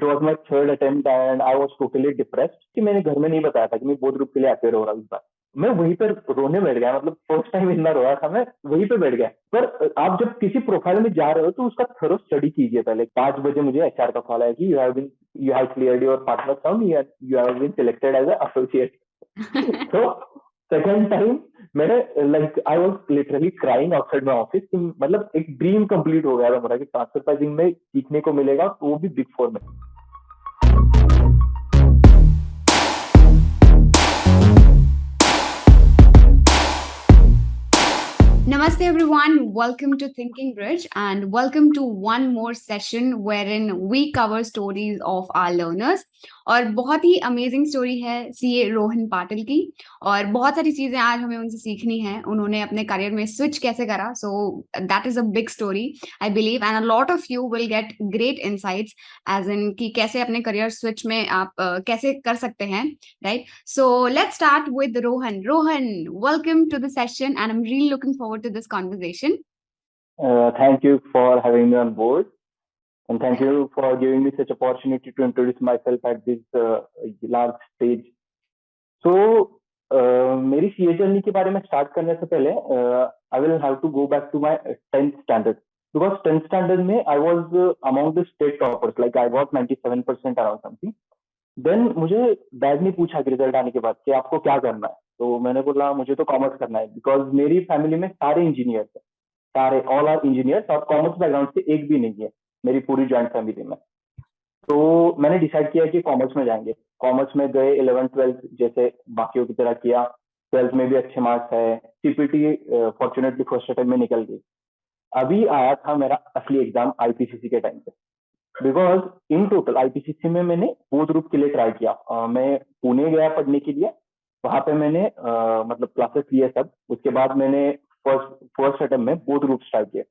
It was my third attempt and I was totally depressed कि मैंने घर में नहीं बताया था कि मैं बोध ग्रुप के लिए अपेयर हो रहा हूँ इस बार। मैं वहीं पर रोने बैठ गया, मतलब फर्स्ट टाइम इतना रोया था मैं, वहीं पे बैठ गया। पर आप जब किसी प्रोफाइल में जा रहे हो तो उसका थरो स्टडी कीजिए पहले। 5 बजे मुझे एचआर का कॉल आया कि you have cleared your partner sound, you have been selected as associate. तो सेकंड टाइम मैंने like I was literally crying outside my office कि मतलब एक ड्रीम कंप्लीट हो गया था मेरा कि ट्रांसफर प्राइसिंग में सीखने को मिलेगा, तो वो भी बिग फोर में। Namaste everyone, welcome to Thinking Bridge and welcome to one more session wherein we cover stories of our learners। और बहुत ही अमेजिंग स्टोरी है सीए रोहन पाटिल की, और बहुत सारी चीजें आज हमें उनसे सीखनी है। उन्होंने अपने करियर में स्विच कैसे करा, so that is a big story I believe, and a lot of you will get great insights as in कि कैसे अपने करियर स्विच में आप कैसे कर सकते हैं, right? So let's start with Rohan. Rohan, welcome to the session, and I'm really looking forward to this conversation. Thank you for having me on board, and thank you for giving me such opportunity to introduce myself at this large stage. So, मेरी CA journey के बारे में start करने से पहले I will have to go back to my 10th standard, because 10th standard में I was among the state toppers, like I got 97% around something. Then मुझे dad ने पूछा कि रिजल्ट आने के बाद कि आपको क्या करना है, तो मैंने बोला मुझे तो कॉमर्स करना है, बिकॉज मेरी फैमिली में सारे इंजीनियर्स हैं, सारे ऑल आर इंजीनियर्स, और कॉमर्स बैकग्राउंड से एक भी नहीं है मेरी पूरी जॉइंट फैमिली में। तो मैंने डिसाइड किया कि कॉमर्स में जाएंगे। कॉमर्स में गए, 11th-12th जैसे बाकियों की तरह किया, 12th में भी अच्छे मार्क्स है, सीपीटी फॉर्चुनेटली फर्स्ट अटेम्प्ट में निकल गई। अभी आया था मेरा असली एग्जाम आईपीसीसी के टाइम पे, बिकॉज इन टोटल आईपीसीसी में मैंने बोध ग्रुप के लिए ट्राई किया। मैं पुणे गया पढ़ने के लिए, वहां पे मैंने मतलब क्लासेस लिए सब। उसके बाद मैंने फर्स्ट अटेम्प्ट में बोध ग्रुप ट्राई किया।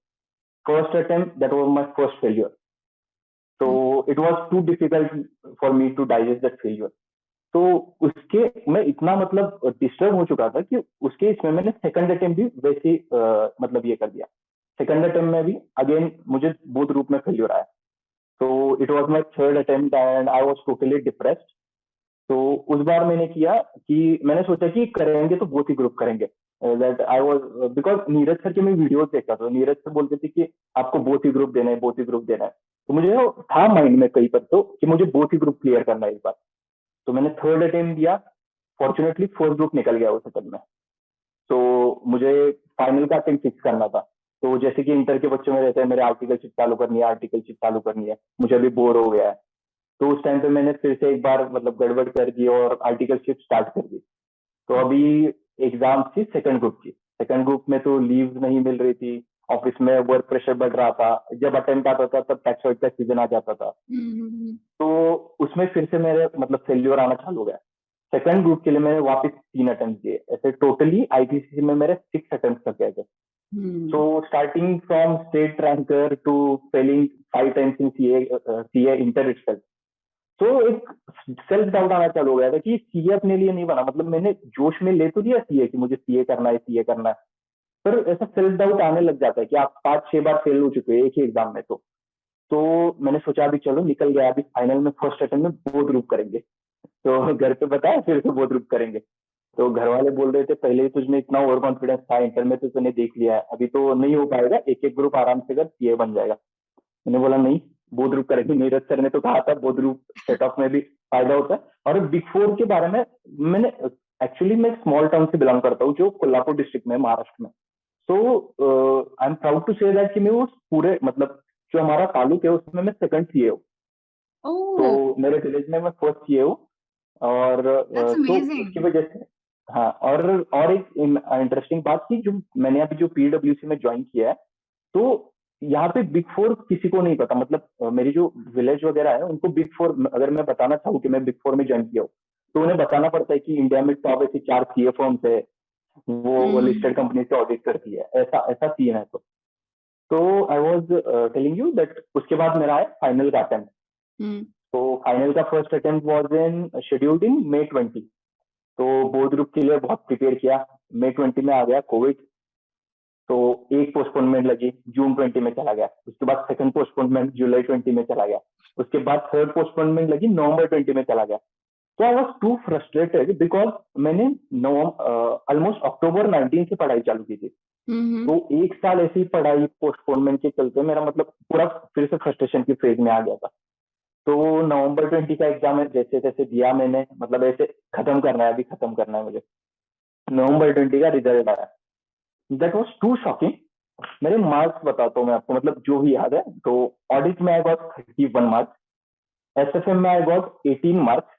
First attempt that was my first failure, तो it was too difficult for me to digest that failure. तो उसके मैं इतना मतलब डिस्टर्ब हो चुका था कि उसके इसमें मैंने सेकंड अटेम्प्ट भी वैसे मतलब ये कर दिया। सेकंड अटेम्प्ट में भी अगेन मुझे बोध ग्रुप में फेलियर आया। तो it was my third attempt and I was totally depressed. तो उस बार मैंने किया कि मैंने सोचा कि करेंगे तो बोथ ही ग्रुप करेंगे। That I was because Neeraj sir के मैं वीडियोस देखता था, नीरज सर बोलते थे कि आपको बोथ ही ग्रुप देना है, बोथ ही ग्रुप देना है। तो मुझे था माइंड में कहीं पर तो कि मुझे बोथ ही ग्रुप क्लियर करना है इस बार। तो मैंने थर्ड अटेम्प्ट दिया, फॉर्चुनेटली फर्स्ट ग्रुप निकल गया उस अटेम्प्ट में। तो मुझे फाइनल का अटेम्प्ट फिक्स करना था। तो जैसे कि इंटर के बच्चों में रहते हैं, मेरे आर्टिकलशिप चालू करनी है, आर्टिकलशिप चालू करनी है, मुझे अभी बोर हो गया है। तो उस टाइम पे मैंने फिर से एक बार मतलब गड़बड़ कर दी और आर्टिकलशिप स्टार्ट कर दी। तो अभी एग्जाम थी सेकंड ग्रुप की। सेकंड ग्रुप में तो लीव नहीं मिल रही थी, ऑफिस में वर्क प्रेशर बढ़ रहा था, जब अटेम्प्ट आता था तब टैक्स वाइट का सीजन आ जाता था। तो उसमें फिर से मेरे मतलब फेल्योर आना चालू हो गया। सेकंड ग्रुप के लिए मैंने वापस 3 अटेम्प्ट दिए, ऐसे टोटली आईपीसीसी में मेरे 6 अटेम्प्ट तक गए थे। So starting from state ranker to failing 5 times in CA inter itself, तो एक सेल्फ डाउट आना चालू हो गया था कि सीए अपने लिए नहीं बना। मतलब मैंने जोश में ले तो लिया सीए कि मुझे सीए करना है, सीए करना है, पर ऐसा सेल्फ डाउट आने लग जाता है कि आप 5-6 बार फेल हो चुके हैं एक ही एग्जाम में। तो मैंने सोचा अभी चलो निकल गया, अभी फाइनल में फर्स्ट अटेम्प्ट में बोथ ग्रुप करेंगे। तो घर पे बताया फिर से बोथ ग्रुप करेंगे। तो घर वाले बोल रहे थे पहले ही तुझमें इतना ओवर कॉन्फिडेंस था, इंटर में तो तूने देख लिया है, अभी तो नहीं हो पाएगा, एक एक ग्रुप आराम से कर सीए बन जाएगा। मैंने बोला नहीं, बोथ ग्रुप करेंगे। नीरज सर ने तो कहा था बोथ ग्रुप सेट ऑफ में भी फायदा होता है। और बिग फोर के बारे में मैंने एक्चुअली मैं स्मॉल टाउन से बिलोंग करता हूँ जो कोल्हापुर डिस्ट्रिक्ट में, महाराष्ट्र में। So I am proud to say that कि मैं उस पूरे मतलब जो हमारा तालुक है उसमें मैं सेकंड सीए हूँ। तो मेरे विलेज में मैं फर्स्ट सीए हूँ। और तो उसकी वजह से हाँ। और एक इंटरेस्टिंग बात की, जो मैंने अभी जो पीडब्ल्यूसी में ज्वाइन किया है, तो यहाँ पे बिग फोर किसी को नहीं पता। मतलब मेरी जो विलेज वगैरह है उनको बिग फोर, अगर मैं बताना चाहूँ कि मैं बिग फोर में ज्वाइन किया हूँ, तो उन्हें बताना पड़ता है कि इंडिया में टॉप ऐसी 4 सीए फर्म्स है, वो लिस्टेड कंपनी से ऑडिट करती है, ऐसा ऐसा सीन है। तो I was telling you that उसके बाद मेरा है फाइनल का अटेम्प्ट। तो फाइनल का first attempt was in scheduled in May 20। तो बोर्ड ग्रुप के लिए बहुत प्रिपेयर किया। May 20 में आ गया कोविड, तो एक पोस्टपोनमेंट लगी, June 20 में चला गया। उसके बाद सेकंड पोस्टपोनमेंट July 20 में चला गया। उसके बाद थर्ड पोस्टपोनमेंट लगी, नवंबर 20 में चला गया। तो I was too frustrated because मैंने ऑलमोस्ट अक्टूबर 19 से पढ़ाई चालू की थी। तो एक साल ऐसी पढ़ाई पोस्टपोनमेंट के चलते मेरा मतलब पूरा फिर से फ्रस्ट्रेशन की फेज में आ गया था। तो नवंबर 20 का एग्जाम जैसे तैसे दिया मैंने, मतलब ऐसे खत्म करना है, अभी खत्म करना है मुझे। नवंबर 20 का रिजल्ट आया, दैट वॉज टू शॉकिंग। मेरे मार्क्स बताता हूँ मैं आपको, मतलब जो भी याद है। तो ऑडिट में आई गॉट 31 मार्क्स, एसएफएम में I got 18 marks,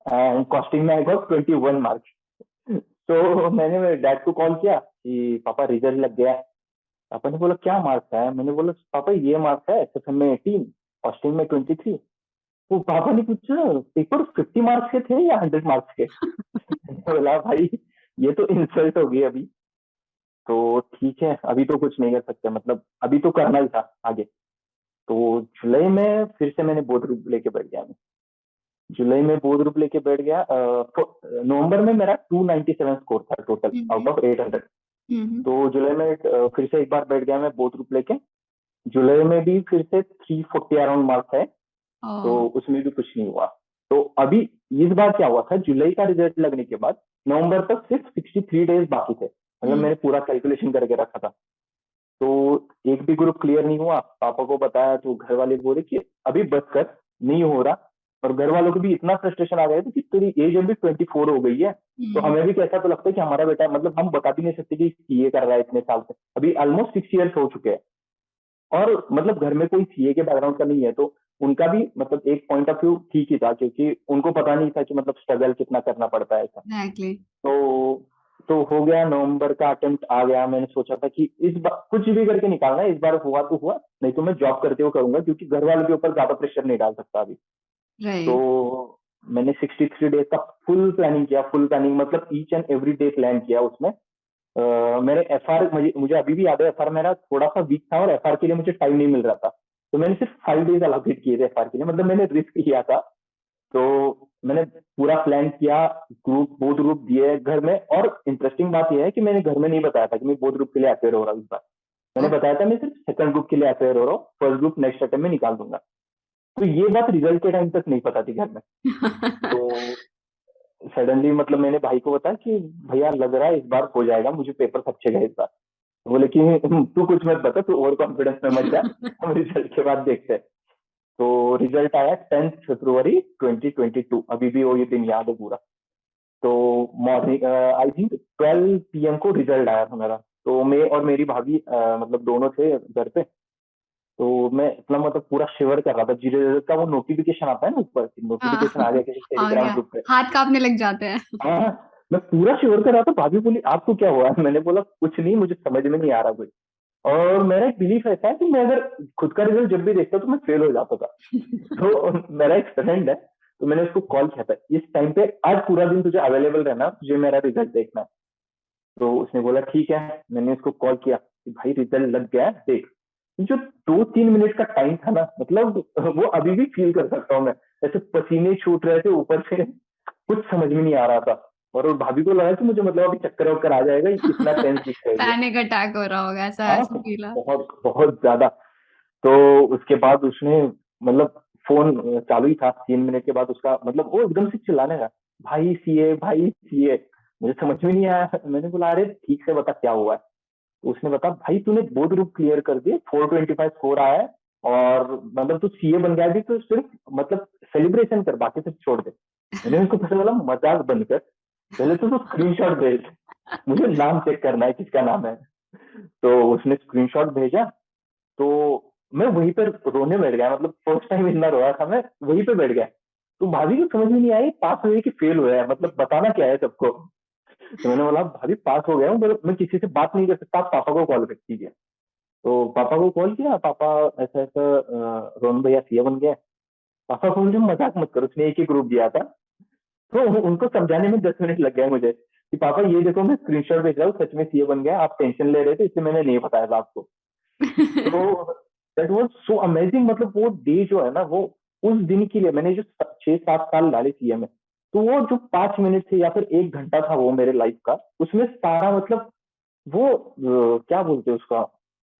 and costing में आई गॉट 21 मार्क्स। तो मैंने मेरे डैड को कॉल किया कि पापा रिजल्ट लग गया है। पापा ने बोला क्या मार्क्स है? मैंने बोला पापा ये मार्क्स है, एसएफएम में 18, कॉस्टिंग में 23। तो पापा ने पूछा पेपर 50 मार्क्स के थे या 100 मार्क्स के? मैंने बोला भाई ये तो इंसल्ट हो गई अभी। तो ठीक है, अभी तो कुछ नहीं कर सकते, मतलब अभी तो करना ही था आगे। तो जुलाई में फिर से मैंने बोर्ड ग्रुप लेके बैठ गया। मैं जुलाई में बोर्ड ग्रुप लेके बैठ गया। नवंबर में मेरा 297 स्कोर था टोटल आउट ऑफ 800। तो जुलाई में फिर से एक बार बैठ गया मैं बोर्ड ग्रुप लेके। जुलाई में भी फिर से 340 अराउंड मार्क्स है, तो उसमें भी कुछ नहीं हुआ। तो अभी इस बार क्या हुआ था, जुलाई का रिजल्ट लगने के बाद नवंबर तक सिर्फ 63 डेज बाकी थे, मतलब मैंने पूरा कैलकुलेशन करके रखा था। तो एक भी ग्रुप क्लियर नहीं हुआ। पापा को बताया तो घर वाले बोले कि अभी बस कर, नहीं हो रहा। और घर वालों को भी इतना फ्रस्ट्रेशन आ गया था कि तेरी एज अभी 24 हो गई है। तो हमें भी कैसा तो लगता है कि हमारा बेटा, मतलब हम बता भी नहीं सकते कि सीए कर रहा है इतने साल से, अभी ऑलमोस्ट 6 ईयर्स हो चुके हैं। और मतलब घर में कोई सीए के बैकग्राउंड का नहीं है, तो उनका भी मतलब एक पॉइंट ऑफ व्यू ठीक ही था, क्योंकि उनको पता नहीं था कि मतलब स्ट्रगल कितना करना पड़ता है ऐसा। एग्जैक्टली। तो हो गया, नवंबर का अटेम्प्ट आ गया। मैंने सोचा था कि इस बार कुछ भी करके निकालना है, इस बार हुआ तो हुआ, नहीं तो मैं जॉब करते हुए करूंगा, क्योंकि घर वालों के ऊपर ज्यादा प्रेशर नहीं डाल सकता अभी। तो मैंने 63 डेज का फुल प्लानिंग किया, फुल प्लानिंग मतलब each and every day plan किया उसमें। मेरे एफआर, मुझे अभी भी याद है, एफआर मेरा थोड़ा सा वीक था और एफआर के लिए मुझे टाइम नहीं मिल रहा था। तो मैंने सिर्फ 5 डेज अलोकेट किए थे एफआर के लिए, मतलब मैंने रिस्क लिया था। तो मैंने पूरा प्लान किया, ग्रुप बोथ ग्रुप दिए घर में। और इंटरेस्टिंग बात यह है कि मैंने घर में नहीं बताया था कि मैं बोथ ग्रुप के लिए अपेयर हो रहा हूँ इस बार। मैंने बताया था मैं सिर्फ सेकंड ग्रुप के लिए अपेयर हो रहा हूँ, फर्स्ट ग्रुप नेक्स्ट अटेम्प्ट में निकाल दूंगा। तो ये बात रिजल्ट के टाइम तक नहीं पता थी घर में। तो सडनली मतलब मैंने भाई को बताया कि भैया लग रहा है इस बार हो जाएगा, मुझे पेपर अच्छे गए इस बार। बोले कि तू कुछ मत बता, तू ओवर कॉन्फिडेंस में मत जा, हम रिजल्ट के बाद देखते हैं। तो रिजल्ट आया 10 फरवरी 2022, अभी भी वो ये दिन याद है पूरा। तो मॉर्निंग आई थिंक 12 PM को रिजल्ट आया था मेरा। तो मैं और मेरी भाभी मतलब दोनों थे घर पे। तो मैं इतना मतलब पूरा शिवर कर रहा था, जीरो रिजल्ट का वो नोटिफिकेशन आता है ना ऊपर, नोटिफिकेशन आ गया किसी आ टेलीग्राम गया, ग्रुप पे। हाथ कांपने लग जाते हैं। हाँ, मैं पूरा शिवर कर रहा था। भाभी बोली आपको क्या हुआ है? मैंने बोला कुछ नहीं, मुझे समझ में नहीं आ रहा कुछ। और मेरा एक बिलीफ ऐसा है कि मैं अगर खुद का रिजल्ट जब भी देखता तो मैं फेल हो जाता था। तो मेरा एक फ्रेंड है, तो मैंने उसको कॉल किया था इस टाइम पे, आज पूरा दिन तुझे अवेलेबल रहना, तुझे मेरा रिजल्ट देखना है। तो उसने बोला ठीक है। मैंने उसको कॉल किया कि भाई रिजल्ट लग गया है, देख। जो 2-3 मिनट का टाइम था ना, मतलब वो अभी भी फील कर सकता हूँ मैं। ऐसे पसीने छूट रहे थे ऊपर से, कुछ समझ में नहीं आ रहा था। और भाभी को लगा कि मुझे मतलब अभी चक्कर वक्कर आ जाएगा, इतना टेंस दिख रहा है। पैनिक अटैक हो रहा होगा, ऐसा हाँ, ऐसा फील। बहुत बहुत ज्यादा। तो उसके बाद उसने मतलब फोन चालू ही था, 3 मिनट के बाद उसका मतलब वो एकदम से चिल्लाने लगा, भाई सीए, भाई सीए। मुझे समझ में नहीं आया। मैंने बोला अरे ठीक से बता क्या हुआ है। तो उसने बताया भाई तूने बोर्ड ग्रुप क्लियर कर दिए, 425 स्कोर आया है, और मतलब तू सीए बन गया भी, तो सिर्फ मतलब सेलिब्रेशन कर, बाकी सब छोड़ दे। मैंने उसको पता बोला मजाक बंद कर, पहले तो स्क्रीनशॉट भेज, मुझे नाम चेक करना है किसका नाम है। तो उसने स्क्रीनशॉट भेजा। तो मैं वहीं पर रोने बैठ गया, मतलब फर्स्ट टाइम इतना रोया था मैं, वहीं पे बैठ गया। तो भाभी को समझ में नहीं आई पास हुए कि फेल हुआ है, मतलब बताना क्या है सबको। तो मैंने बोला भाभी पास हो गया हूँ, मैं किसी से बात नहीं कर सकता, आप पापा को कॉल कर कीजिए। तो पापा को कॉल किया, पापा ऐसा ऐसा रोहन भैया सीए बन गया। पापा को मुझे मजाक मत करो, उसने एक ही ग्रुप दिया था। तो उनको समझाने में 10 मिनट लग गए मुझे कि पापा ये देखो मैं स्क्रीनशॉट भेज रहा हूँ, सच में सीए बन गया, आप टेंशन ले रहे थे इसलिए मैंने नहीं बताया था आपको। तो दैट वाज सो अमेजिंग। मतलब वो डे जो है ना, वो उस दिन के लिए मैंने जो 6-7 साल डाले सीए में, तो वो जो 5 मिनट थे या फिर 1 घंटा था वो मेरे लाइफ का, उसमें सारा मतलब वो क्या बोलते हैं उसका,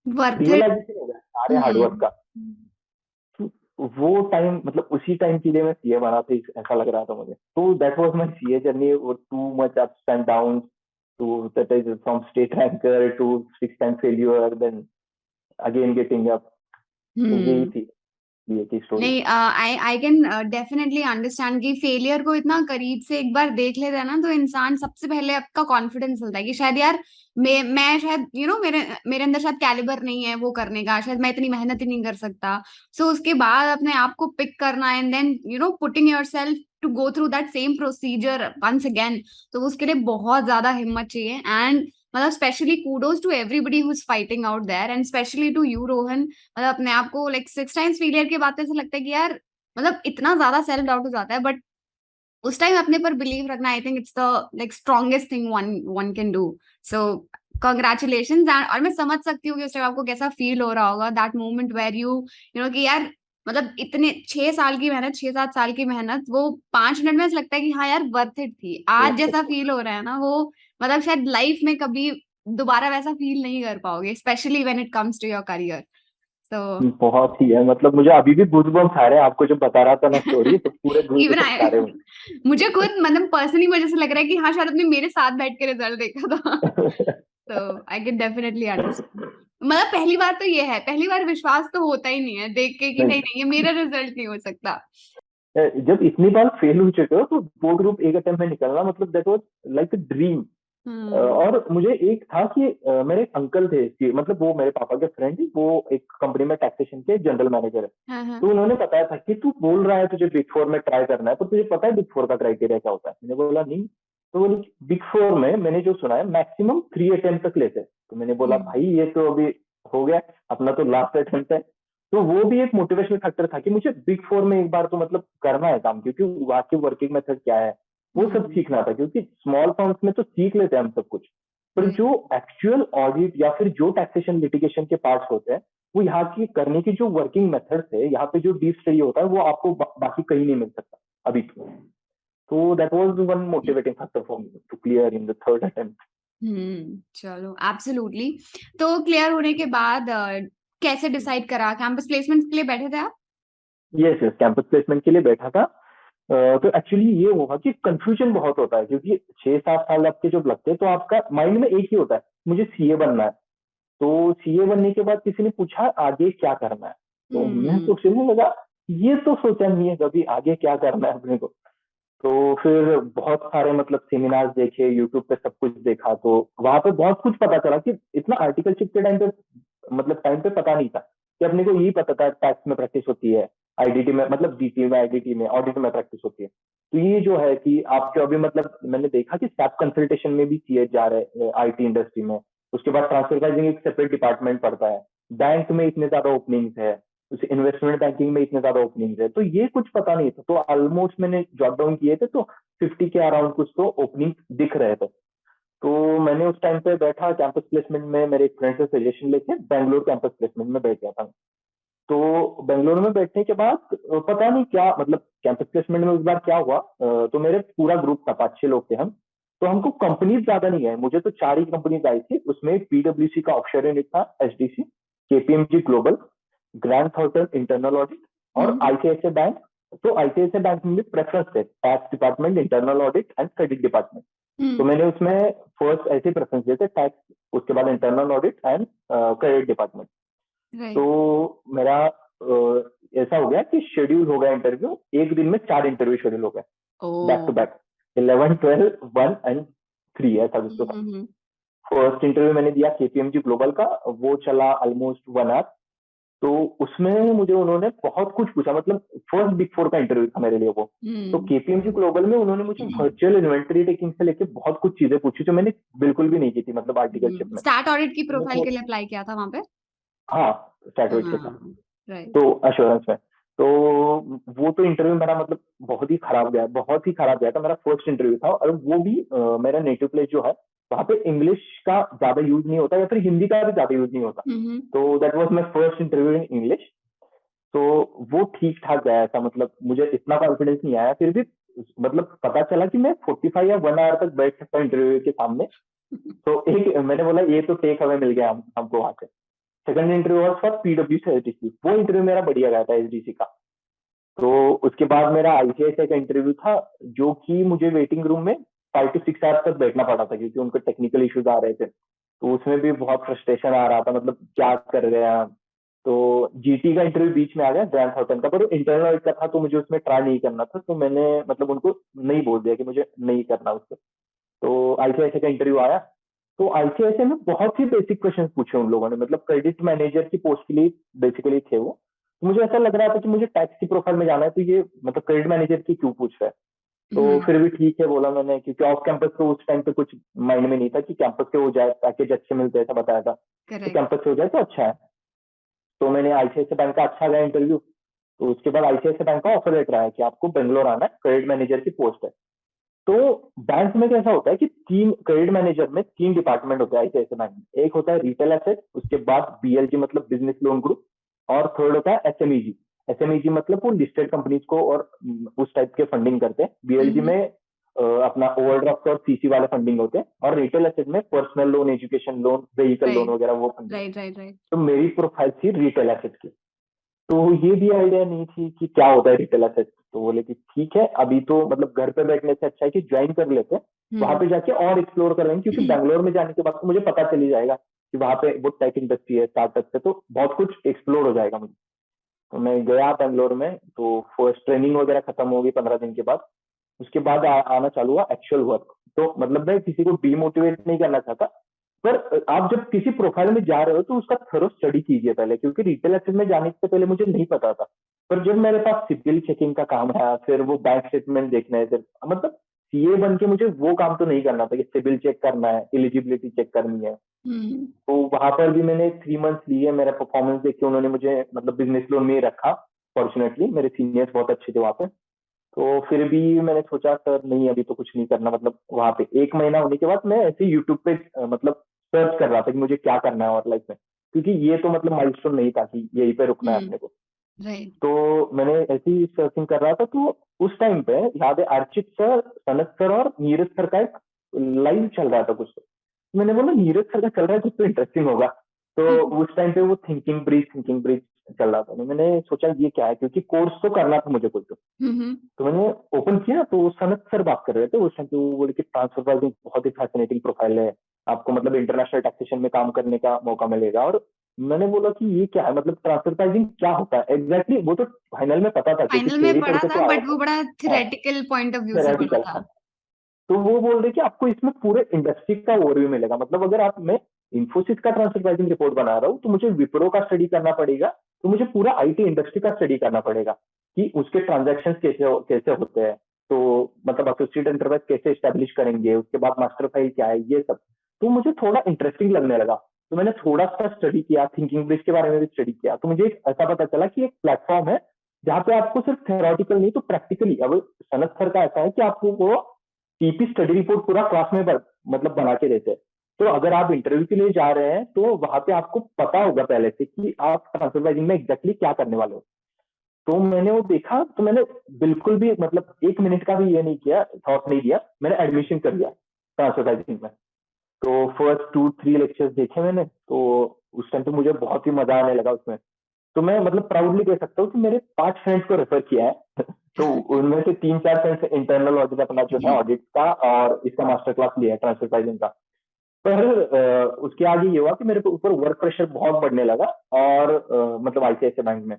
वर्थ इट। रियलाइजेशन हो गया सारे हार्डवर्क का। वो टाइम मतलब उसी टाइम के लिए मैं सीए बना था, ऐसा लग रहा था मुझे। तो that was my CA journey, too much ups and down, to that is from state ranker to 6 time failure, then again getting up. तो यही हम्म। थी सीए की स्टोरी। नहीं, I I can definitely understand कि फेलियर को इतना करीब से एक बार देख लेता है ना, तो इंसान सबसे पहले आपका कॉन्फिडेंस मिलता है कि शायद यार मैं शायद मेरे मेरे अंदर शायद कैलिबर नहीं है वो करने का, शायद मैं इतनी मेहनत ही नहीं कर सकता। सो उसके बाद अपने आप को पिक करना and then putting yourself to go through that same procedure once again, तो उसके लिए बहुत ज्यादा हिम्मत चाहिए। एंड मतलब specially kudos to everybody who is fighting out there and specially to you Rohan. मतलब अपने आप को लाइक 6 टाइम्स फेलियर के बाद तो ऐसा लगता है कि यार मतलब इतना ज्यादा सेल्फ डाउट हो जाता है, बट उस टाइम अपने पर बिलीव रखना, I think it's the like strongest thing one one can do. So congratulation. और मैं समझ सकती हूँ कि उस टाइम आपको कैसा फील हो रहा होगा, that moment where you know कि यार मतलब इतने 6 साल की मेहनत, 6-7 साल की मेहनत, वो 5 मिनट में ऐसा लगता है कि हाँ यार वर्थ इट थी। आज जैसा फील हो रहा है ना, वो मतलब शायद लाइफ में कभी दोबारा वैसा फील नहीं कर पाओगे, specially when it comes to your career. So बहुत ही है, मतलब मुझे अभी भी गूज़बम्प्स आ रहे हैं, आपको जब बता रहा था ना स्टोरी, तो पूरे इवन गूज़बम्प्स आ आई रहे मुझे खुद मतलब पर्सनली मुझे ऐसा लग रहा है कि हाँ शायद अपने मेरे साथ बैठ के रिजल्ट देखा था। हैं। तो आई कैन डेफिनेटली अंडरस्टैंड। मतलब पहली बार तो ये है, पहली बार विश्वास तो होता ही नहीं है देख के कि नहीं, नहीं नहीं ये मेरा रिजल्ट नहीं हो सकता। जब इतनी बार फेल हो चुके हो तो बोर्ड ग्रुप एक अटेम्प्ट में निकलना, मतलब that was like a dream. Hmm. और मुझे एक था कि मेरे एक अंकल थे मतलब वो मेरे पापा के फ्रेंड थे, वो एक कंपनी में टैक्सेशन के जनरल मैनेजर है। हाँ हाँ। तो उन्होंने बताया था कि तू बोल रहा है तुझे बिग फोर में ट्राई करना है, तो तुझे पता है बिग फोर का क्राइटेरिया क्या होता है? मैंने बोला नहीं। तो बोले बिग फोर में मैंने जो सुना है मैक्सिमम 3 अटेम्प्ट तक लेते हैं। तो मैंने बोला हम्म। भाई ये तो अभी हो गया, अपना तो लास्ट अटेम्प्ट है। तो वो भी एक मोटिवेशनल फैक्टर था कि मुझे बिग फोर में एक बार तो मतलब करना है काम, क्योंकि वहाँ की वर्किंग मेथड क्या है वो सब हम्म। सीखना था। क्योंकि स्मॉल फर्म्स में तो सीख लेते हैं हम सब कुछ, पर राइट। जो एक्चुअल ऑडिट या फिर जो टैक्सेशन लिटिगेशन के पार्ट्स होते हैं, वो यहाँ की करने की जो वर्किंग मेथड्स है, यहाँ पे जो डीप स्टडी होता है, वो आपको बाकी कहीं नहीं मिल सकता अभी तो that was one motivating factor for me to clear in the third attempt. चलो एब्सोल्युटली। तो क्लियर होने के बाद कैसे डिसाइड करा, कैंपस प्लेसमेंट के लिए बैठे थे आप? यस यस, कैंपस प्लेसमेंट के लिए बैठा था। तो एक्चुअली ये हुआ कि कंफ्यूजन बहुत होता है, क्योंकि 6-7 साल आपके जब लगते हैं तो आपका माइंड में एक ही होता है, मुझे सीए बनना है। तो सीए बनने के बाद किसी ने पूछा आगे क्या करना है, तो मैं हम्म। सोचने लगा ये तो सोचा नहीं है कभी आगे क्या करना है अपने को। तो फिर बहुत सारे मतलब सेमिनार्स देखे, यूट्यूब पे सब कुछ देखा, तो वहां पे बहुत कुछ पता चला कि इतना आर्टिकलशिप के टाइम पे मतलब टाइम पे पता नहीं था कि अपने को यही पता था टैक्स में प्रैक्टिस होती है, आईडीटी में मतलब डीटी में आईडीटी में ऑडिट में प्रैक्टिस होती है। तो ये जो है कि आपके अभी मतलब मैंने देखा कि स्टैफ कंसल्टेशन में भी किए जा रहे हैं आईटी इंडस्ट्री में। उसके बाद ट्रांसफर प्राइसिंग एक सेपरेट डिपार्टमेंट पड़ता है। बैंक में इतने ज्यादा ओपनिंग्स है, उसे इन्वेस्टमेंट बैंकिंग में इतने ज्यादा ओपनिंग्स है, तो ये कुछ पता नहीं था। तो ऑलमोस्ट मैंने जॉट डाउन किए थे, तो 50 के अराउंड कुछ तो ओपनिंग दिख रहे थे। तो मैंने उस टाइम पे बैठा कैंपस प्लेसमेंट में, मेरे एक फ्रेंड से सजेशन लेके बैंगलोर कैंपस प्लेसमेंट में बैठ गया था। तो बेंगलोर में बैठने के बाद पता नहीं क्या मतलब कैंपस प्लेसमेंट में उस बार क्या हुआ, तो मेरे पूरा ग्रुप था, 5-6 लोग थे हम। तो हमको कंपनीज ज्यादा नहीं आई, मुझे तो 4 ही कंपनीज आई थी। उसमें पीडब्ल्यूसी का ऑफशोर यूनिट था, HDC, KPMG global, Grant Thornton internal audit और हम्म। ICICI bank. तो आईसीआईसीआई बैंक में भी प्रेफरेंस थे, tax department, internal audit and credit department. तो हम्म। मैंने उसमें फर्स्ट ऐसे प्रेफरेंस दिए थे, टैक्स, उसके बाद internal audit and credit department. तो राइट। मेरा ऐसा हो गया कि शेड्यूल हो गया इंटरव्यू, एक दिन में 4 इंटरव्यू शेड्यूल हो गए ओ। बैक टू बैक, 11, 12, 1 एंड 3 ऐसा कुछ तो था। हम्म। फर्स्ट इंटरव्यू मैंने दिया केपीएमजी ग्लोबल का, वो चला ऑलमोस्ट 1 आवर। तो उसमें मुझे उन्होंने बहुत कुछ पूछा, मतलब फर्स्ट बिग फोर का इंटरव्यू था मेरे लिए वो। तो हम्म। केपीएमजी ग्लोबल में उन्होंने मुझे वर्चुअल इन्वेंटरी टेकिंग से लेके बहुत कुछ चीजें पूछी जो मैंने बिल्कुल भी नहीं की थी, मतलब आर्टिकलशिप में। स्टार्ट ऑडिट की तो मैं प्रोफाइल के लिए अप्लाई किया था वहां पे? हाँ, स्टैटोइड के साथ, हाँ। राइट। तो अश्योरेंस में। तो वो तो इंटरव्यू मेरा मतलब बहुत ही खराब गया, बहुत ही खराब गया था। मेरा फर्स्ट इंटरव्यू था, और वो भी मेरा नेटिव प्लेस जो है, वहाँ पे इंग्लिश का ज्यादा यूज नहीं होता, या फिर हिंदी का भी ज्यादा यूज नहीं होता। हम्म। तो that was my first interview in English. तो वो ठीक ठाक गया था, मतलब मुझे इतना कॉन्फिडेंस नहीं आया, फिर भी मतलब पता चला कि मैं 45 या 1 आवर तक बैठ सकता हूँ इंटरव्यू के सामने। तो एक मैंने बोला ये तो टेक अवे मिल गया हमको वहां से। Second interview was for PW C HDC, वो इंटरव्यू मेरा बढ़िया गया था एचडीसी का। तो उसके बाद मेरा आईसीआईसीआई का इंटरव्यू था, जो कि मुझे वेटिंग रूम में 5 to 6 आवर्स तक बैठना पड़ा था क्योंकि उनको टेक्निकल इश्यूज आ रहे थे। तो उसमें भी बहुत फ्रस्ट्रेशन आ रहा था, मतलब क्या कर रहे हैं हम। तो जीटी का इंटरव्यू बीच में आ गया, ग्रैंड थॉर्टन का, पर इंटरनल ऑडिट का था तो मुझे उसमें ट्राई नहीं करना था, तो मैंने मतलब उनको नहीं बोल दिया कि मुझे नहीं करना उससे। तो आईसीआईसीआई का इंटरव्यू आया, तो आईसीआईसीआई में बहुत ही बेसिक क्वेश्चन पूछे उन लोगों ने, मतलब क्रेडिट मैनेजर की पोस्ट के लिए बेसिकली थे वो। तो मुझे ऐसा लग रहा था कि मुझे टैक्स की प्रोफाइल में जाना है, तो ये मतलब क्रेडिट मैनेजर की क्यों पूछ रहा है। तो हम्म। फिर भी ठीक है बोला मैंने, क्योंकि ऑफ कैंपस तो उस टाइम पे कुछ माइंड में नहीं था कि कैंपस पे हो जाए, पैकेज अच्छे मिलते हैं, ऐसा बताया था, तो करेक्ट। कैंपस पे हो जाए तो अच्छा है। तो मैंने आईसीआईसीआई बैंक का अच्छा गया इंटरव्यू। तो उसके बाद आईसीआईसीआई बैंक का ऑफर लेटर आया कि आपको बेंगलोर आना है, क्रेडिट मैनेजर की पोस्ट है। तो बैंक में कैसा होता है कि तीन क्रेडिट मैनेजर में तीन डिपार्टमेंट होते हैं आईसीआईसीआई बैंक में। एक होता है रिटेल एसेट, उसके बाद बीएलजी मतलब बिजनेस लोन ग्रुप, और थर्ड होता है एसएमईजी। एसएमईजी मतलब वो लिस्टेड कंपनीज को और उस टाइप के फंडिंग करते हैं। बीएलजी हम्म। में अपना ओवरड्राफ्ट और सीसी वाले फंडिंग होते हैं, और रिटेल एसेट में personal loan, education loan, vehicle loan right वगैरह वो फंडिंग। Right right right. तो मेरी प्रोफाइल थी रिटेल एसेट की। तो ये भी आइडिया नहीं थी कि क्या होता है रिटेल एसेट। तो बोले कि ठीक है, अभी तो मतलब घर पे बैठने से अच्छा है कि ज्वाइन कर लेते हैं, वहां हम्म। पे जाके और एक्सप्लोर कर लेंगे, क्योंकि बैंगलोर में जाने के बाद तो मुझे पता चली जाएगा कि वहां पे वो टेक इंडस्ट्री है, स्टार्टअप है, तो बहुत कुछ एक्सप्लोर हो जाएगा मुझे। तो मैं गया बैंगलोर में, तो फर्स्ट ट्रेनिंग वगैरह खत्म होगी 15 दिन के बाद। उसके बाद आना चालू हुआ एक्चुअल वर्क। तो मतलब मैं किसी को डीमोटिवेट नहीं करना चाहता, पर आप जब किसी प्रोफाइल में जा रहे हो तो उसका थरो स्टडी कीजिए पहले, क्योंकि रिटेल एसेट में जाने से पहले मुझे नहीं पता था। पर जब मेरे पास सिबिल चेकिंग का काम रहा, फिर वो बैंक स्टेटमेंट देखना है, फिर मतलब सीए बन के मुझे वो काम तो नहीं करना था कि सिबिल चेक करना है, एलिजिबिलिटी चेक करनी है। हम्म। तो वहां पर भी मैंने 3 मंथ्स लिए, मेरा परफॉर्मेंस देख के उन्होंने मुझे मतलब बिजनेस लोन में ही रखा। फॉर्चुनेटली मेरे सीनियर्स बहुत अच्छे थे वहां पे। तो फिर भी मैंने सोचा सर नहीं, अभी तो कुछ नहीं करना। मतलब वहां पे 1 महीना होने के बाद मैं ऐसे यूट्यूब पे मतलब सर्च कर रहा था कि मुझे क्या करना है और लाइफ में, क्योंकि ये तो मतलब माइलस्टोन नहीं था कि यहीं पे रुकना है अपने को। राइट। तो मैंने ऐसे ही सर्चिंग कर रहा था, तो उस टाइम पे याद है अर्चित सर, सनत सर और नीरज सर का एक लाइव चल रहा था कुछ। तो मैंने बोला नीरज सर का चल रहा है, कुछ तो इंटरेस्टिंग होगा। तो उस टाइम पे वो थिंकिंग ब्रिज चल रहा था। तो मैंने सोचा ये क्या है, क्योंकि कोर्स तो करना था मुझे कुछ। हम्म। तो मैंने ओपन किया, तो सनत सर बात कर रहे थे उस टाइम पे। वो बोले कि ट्रांसफर प्राइसिंग बहुत ही फैसिनेटिंग प्रोफाइल है, आपको मतलब इंटरनेशनल टैक्सेशन में काम करने का मौका मिलेगा। और मैंने बोला कि ये क्या है, मतलब ट्रांसफर प्राइसिंग क्या होता है एग्जैक्टली। वो तो फाइनल में पता था, क्योंकि फाइनल में थ्योरी पढ़ा पढ़ के था तो आया बट वो था। बड़ा हाँ, थ्योरेटिकल पॉइंट ऑफ व्यू से पढ़ा थेरेटिकल था। था। तो वो बोल रहे कि आपको इसमें पूरे इंडस्ट्री का ओवरव्यू मिलेगा। मतलब अगर आप, मैं इन्फोसिस का ट्रांसफर प्राइसिंग रिपोर्ट बना रहा हूँ, तो मुझे विप्रो का स्टडी करना पड़ेगा, तो मुझे पूरा आईटी इंडस्ट्री का स्टडी करना पड़ेगा कि उसके ट्रांजेक्शन कैसे होते हैं। तो मतलब एसोसिएट एंटरप्राइज कैसे स्टैब्लिश करेंगे, उसके बाद मास्टर फाइल क्या है, ये सब। तो मुझे थोड़ा इंटरेस्टिंग लगने लगा। तो मैंने थोड़ा सा स्टडी किया, थिंकिंग ब्रिज के बारे में भी स्टडी किया। तो मुझे एक ऐसा पता चला कि एक प्लेटफॉर्म है जहाँ पे आपको सिर्फ थेरोटिकल नहीं तो प्रैक्टिकली, अब सनत सर का ऐसा है कि आपको वो टीपी स्टडी रिपोर्ट पूरा क्लास में मतलब बना के देते हैं। तो अगर आप इंटरव्यू के लिए जा रहे हैं, तो वहां पे आपको पता होगा पहले से कि आप ट्रांसफर प्राइसिंग में एग्जैक्टली क्या करने वाले हो। तो मैंने वो देखा, तो मैंने बिल्कुल भी मतलब 1 मिनट का भी ये नहीं किया, थॉट नहीं दिया, मैंने एडमिशन कर दिया ट्रांसफर प्राइसिंग में। तो फर्स्ट 2-3 लेक्चर्स देखे मैंने, तो उस टाइम पे मुझे बहुत ही मजा आने लगा उसमें। तो मैं मतलब प्राउडली कह सकता हूँ कि मेरे 5 फ्रेंड्स को रेफर किया है। तो उनमें से 3-4 फ्रेंड्स इंटरनल ऑडिट अपना जो है ऑडिट का और इसका मास्टर क्लास लिया है ट्रांसफर प्राइसिंग का। पर उसके आगे ये हुआ कि मेरे को ऊपर वर्क प्रेशर बहुत बढ़ने लगा, और मतलब आईसीआईसीआई बैंक में।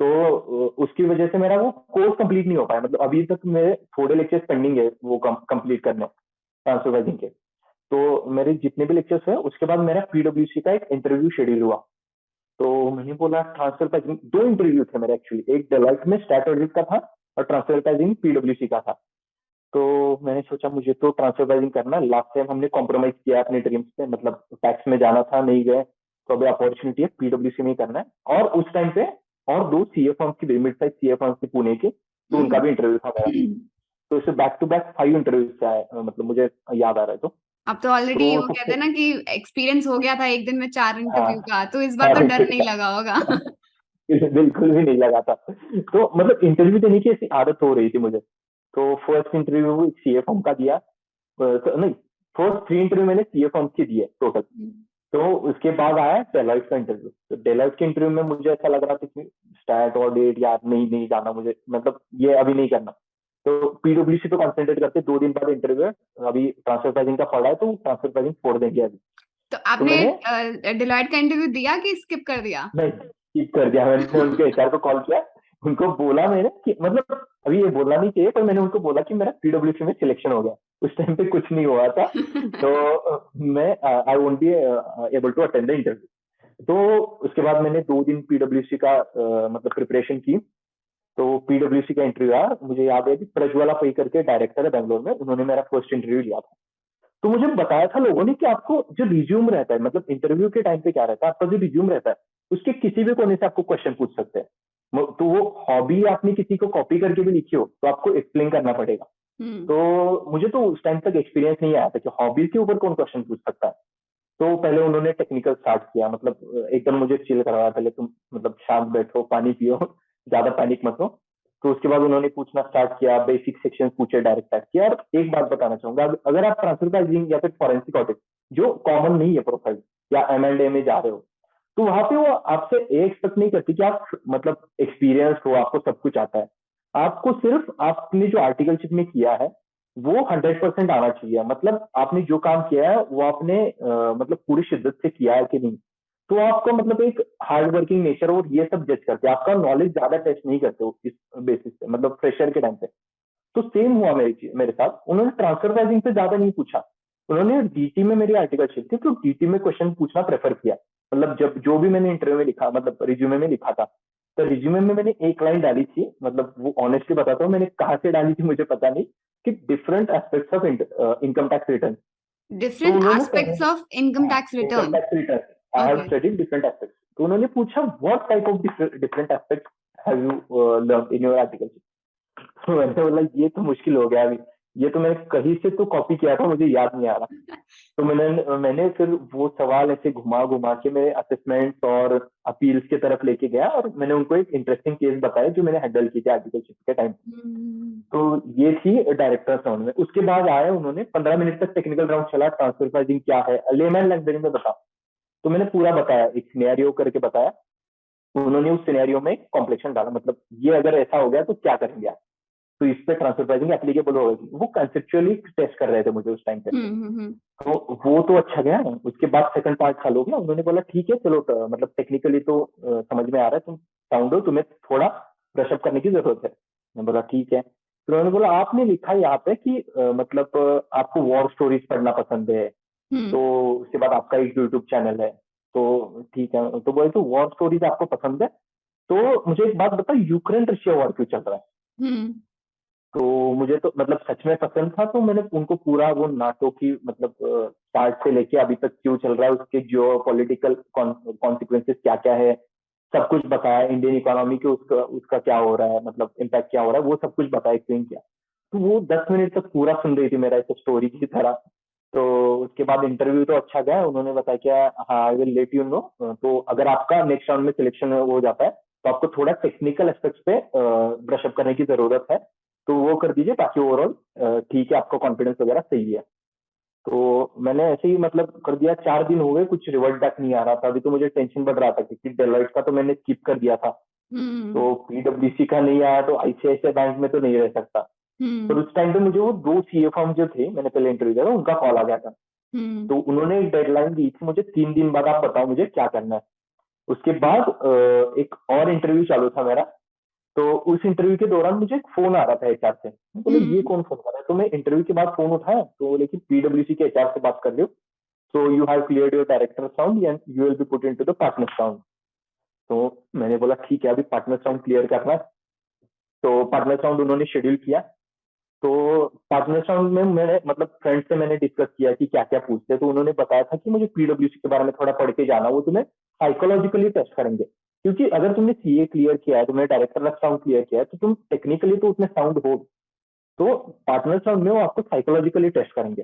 तो उसकी वजह से मेरा वो कोर्स कंप्लीट नहीं हो पाया। मतलब अभी तक मेरे थोड़े लेक्चर्स पेंडिंग है वो कंप्लीट करने ट्रांसफर प्राइसिंग के। तो मेरे जितने भी लेक्चर्स हुए उसके बाद मेरा पीडब्ल्यूसी का एक इंटरव्यू शेड्यूल हुआ। तो मैंने बोला ट्रांसफर प्राइसिंग, 2 इंटरव्यू थे मेरे एक्चुअली, एक डेलॉइट में स्टैट ऑडिट का था और ट्रांसफर प्राइसिंग पीडब्ल्यूसी का था। तो मैंने सोचा मुझे तो ट्रांसफर प्राइसिंग करना है। लास्ट टाइम हमने कॉम्प्रोमाइज किया अपने ड्रीम्स पे, मतलब टैक्स में जाना था, नहीं गए। तो अभी अपॉर्चुनिटी है पीडब्ल्यूसी में ही करना है। और उस टाइम पे और 2 सीए फर्म्स की, मिड साइज सीए फर्म्स की पुणे की, तो उनका भी इंटरव्यू था मेरा। तो इसे बैक टू बैक 5 इंटरव्यूज से आए, मतलब मुझे याद आ रहा है। अब तो ऑलरेडी तो वो कहते सबसे, हैं ना कि एक्सपीरियंस हो गया था एक दिन में 4 हाँ इंटरव्यू का, तो इस बार हाँ तो डर नहीं लगा होगा। बिल्कुल भी नहीं लगा था। तो मतलब इंटरव्यू देने की ऐसी आदत हो रही थी मुझे। तो फर्स्ट इंटरव्यू सीए फॉर्म का दिया। तो नहीं, फर्स्ट 3 इंटरव्यू मैंने सीए फॉर्म के दिए टोटल। तो उसके बाद आया डेलॉइट का इंटरव्यू। तो डेलॉइट के इंटरव्यू में मुझे ऐसा लग रहा था कि स्टैट ऑडिट यार नहीं जाना मुझे, मतलब ये अभी नहीं करना। तो पीडब्ल्यूसी पे कॉन्सेंट्रेट करते, 2 दिन बाद इंटरव्यू है, अभी ट्रांसफर प्राइसिंग का पड़ा है तो ट्रांसफर प्राइसिंग छोड़ देंगे अभी। तो तो आपने मैंने डिलॉयट का इंटरव्यू दिया कि स्किप कर दिया? नहीं ठीक कर दिया, मैंने उनके एचआर को कॉल किया, उनको बोला मैंने कि मतलब अभी ये बोलना नहीं चाहिए, पर मैंने उनको बोला कि मेरा पीडब्ल्यूसी में सिलेक्शन हो गया। उस टाइम पे कुछ नहीं हुआ था, तो मैं I won't be able to attend the interview. तो उसके बाद मैंने 2 दिन पीडब्ल्यूसी का मतलब प्रिपरेशन की। तो पीडब्ल्यूसी का इंटरव्यू आया, मुझे याद है कि प्रज्वला पै करके डायरेक्टर है बैंगलोर में, उन्होंने मेरा फर्स्ट इंटरव्यू लिया था। तो मुझे बताया था लोगों ने कि आपको जो रिज्यूम रहता है, मतलब इंटरव्यू के टाइम पे क्या रहता है, आपका जो रिज्यूम रहता है उसके किसी भी कोने से आपको क्वेश्चन पूछ सकते हैं। तो वो हॉबी आपने किसी को कॉपी करके भी लिखी हो तो आपको एक्सप्लेन करना पड़ेगा। तो मुझे तो उस टाइम तक एक्सपीरियंस नहीं आया था कि हॉबीज के ऊपर कौन क्वेश्चन पूछ सकता है। तो पहले उन्होंने टेक्निकल स्टार्ट किया, मतलब एकदम मुझे चिल करवाया, पहले तुम मतलब शांत बैठो, पानी पियो, ज्यादा पैनिक मत हो। तो उसके बाद उन्होंने पूछना स्टार्ट किया, बेसिक सेक्शन पूछे डायरेक्ट टैग किया। और एक बात बताना चाहूंगा, अगर आप ट्रांसफर प्राइसिंग या फिर फॉरेंसिक ऑडिट जो कॉमन नहीं है प्रोफाइल, या M&A में जा रहे हो, तो वहां पे वो आपसे ये एक्सपेक्ट नहीं करती कि आप मतलब एक्सपीरियंस हो, आपको सब कुछ आता है। आपको सिर्फ आपने जो आर्टिकलशिप में किया है वो 100% आना चाहिए, मतलब आपने जो काम किया है वो आपने मतलब पूरी शिद्दत से किया है कि नहीं। तो आपका मतलब एक हार्ड वर्किंग नेचर और ये सब जज करते हैं, आपका नॉलेज ज्यादा टेस्ट नहीं करते हो इस बेसिस पे, मतलब फ्रेशर के टाइम पे। तो सेम हुआ मेरे साथ, उन्होंने ट्रांसफर प्राइसिंग पे ज्यादा नहीं पूछा, उन्होंने डीटी में मेरी आर्टिकलशिप थी तो डीटी में क्वेश्चन पूछना प्रेफर किया। मतलब जब जो भी मैंने इंटरव्यू में लिखा, मतलब रिज्यूमे में लिखा था, तो रिज्यूमे में मैंने एक लाइन डाली थी, मतलब वो ऑनेस्टली बताता हूँ मैंने कहाँ से डाली थी मुझे पता नहीं, कि different aspects of income tax return. तो डिफरेंट उन्होंने aspects of income tax income return. Tax return, I have okay. Studied different aspects. तो उन्होंने पूछा what type of different aspects have you learn in your article. तो मैंने बोला ये तो मुश्किल हो गया अभी, ये तो मैंने कहीं से तो कॉपी किया था, मुझे याद नहीं आ रहा। तो मैंने मैंने फिर वो सवाल ऐसे घुमा घुमा के मेरे असेसमेंट्स और अपील्स की तरफ लेके गया, और मैंने उनको एक इंटरेस्टिंग केस बताया जो मैंने हैंडल की थी आर्टिकलशिप के टाइम। तो ये थी डायरेक्टर राउंड में। उसके बाद आए उन्होंने, 15 मिनट तक टेक्निकल राउंड चला, ट्रांसफर प्राइसिंग क्या है लेमैन लैंग्वेज में बता। तो मैंने पूरा बताया, एक सिनेरियो करके बताया। उन्होंने उस सिनेरियो में कॉम्प्लेक्शन डाला, मतलब ये अगर ऐसा हो गया तो क्या करेंगे आप, तो इस पे ट्रांसफर प्राइसिंग एप्लीकेबल होगी। वो कंसेप्चुअली टेस्ट कर रहे थे मुझे उस टाइम पे। तो वो तो अच्छा गया। उसके बाद सेकंड पार्ट चालू हो गया, उन्होंने बोला ठीक है चलो, मतलब टेक्निकली तो समझ में आ रहा है, तुम साउंड हो, तुम्हें थोड़ा ब्रशअप करने की जरूरत है। मैं बोला ठीक है। फिर उन्होंने बोला आपने लिखा है यहाँ पे कि मतलब आपको वॉर स्टोरीज पढ़ना पसंद है, तो उसके बाद आपका एक यूट्यूब चैनल है, तो ठीक है। तो बोले तो वॉर स्टोरीज आपको पसंद है, तो मुझे एक बात बता, यूक्रेन रशिया वॉर क्यों चल रहा है। तो मुझे तो मतलब सच में पसंद था, तो मैंने उनको पूरा वो नाटो की मतलब स्टार्ट से लेके अभी तक क्यों चल रहा है, उसके जियो पॉलिटिकल कॉन्सिक्वेंसेस क्या क्या है, सब कुछ बताया। इंडियन इकोनॉमी के उसका उसका क्या हो रहा है, मतलब इम्पैक्ट क्या हो रहा है, वो सब कुछ बताया, एक्सप्लेन किया। तो वो 10 मिनट तक पूरा सुन रही थी मेरा एक स्टोरी की तरह। तो उसके बाद इंटरव्यू तो अच्छा गया, उन्होंने बताया क्या, हाँ I will let you know, तो अगर आपका नेक्स्ट राउंड में सिलेक्शन हो जाता है तो आपको थोड़ा टेक्निकल एस्पेक्ट्स पे ब्रशअप करने की जरूरत है, तो वो कर दीजिए, बाकी ओवरऑल ठीक है, आपका कॉन्फिडेंस वगैरह सही है। तो मैंने ऐसे ही मतलब कर दिया। 4 दिन हो गए, कुछ रिवर्ट बैक नहीं आ रहा था। अभी तो मुझे टेंशन बढ़ रहा था क्योंकि डेलॉइट का तो मैंने स्किप कर दिया था, तो पीडब्ल्यूसी का नहीं आया, तो आईसीआईसीआई बैंक में तो नहीं रह सकता। पर उस टाइम पे मुझे वो 2 सीए फॉर्म जो थे, मैंने पहले इंटरव्यू दिया था, उनका कॉल आ गया था। तो उन्होंने एक डेडलाइन दी थी मुझे, 3 दिन बाद आप बताओ मुझे क्या करना है। उसके बाद एक और इंटरव्यू चालू था मेरा। तो उस इंटरव्यू के दौरान मुझे एक फोन आ रहा था एचआर से। मैं बोले ये कौन फोन कर रहा है, तो मैं इंटरव्यू के बाद फोन उठाया, तो बोले कि पीडब्ल्यूसी के एचआर से बात कर रहे हो, so you have cleared your director round and you will be put into the partners round. तो मैंने बोला ठीक है, अभी पार्टनर्स राउंड क्लियर करना है। तो पार्टनर्स राउंड उन्होंने शेड्यूल किया। तो पार्टनर्स राउंड में मैंने मतलब फ्रेंड से मैंने डिस्कस किया कि क्या क्या पूछते हैं, तो उन्होंने बताया था कि मुझे पीडब्ल्यूसी के बारे में थोड़ा पढ़ के जाना, वो तुम्हें साइकोलॉजिकली टेस्ट करेंगे, क्योंकि अगर तुमने सीए क्लियर किया है, तुमने डायरेक्टर ऑफ साउंड क्लियर किया है, तो तुम टेक्निकली तो उसमें साउंड हो। तो पार्टनर्स राउंड में वो आपको साइकोलॉजिकली टेस्ट करेंगे।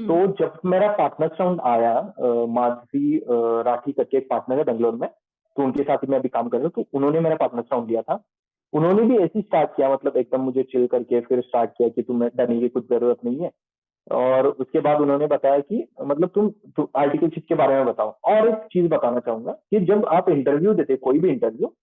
तो जब मेरा पार्टनर्स राउंड आया, माधवी राठी करके एक पार्टनर है बेंगलोर में, तो उनके साथ ही मैं अभी काम कर रहा हूँ, तो उन्होंने मेरा पार्टनर्स राउंड लिया था। उन्होंने भी ऐसे ही स्टार्ट किया, मतलब एकदम मुझे चिल करके फिर स्टार्ट किया कि तुम्हें डरने की कुछ जरूरत नहीं है, और उसके बाद उन्होंने बताया कि मतलब तुम आर्टिकलशिप के बारे में बताओ। और एक चीज बताना चाहूंगा कि जब आप इंटरव्यू देते, कोई भी इंटरव्यू,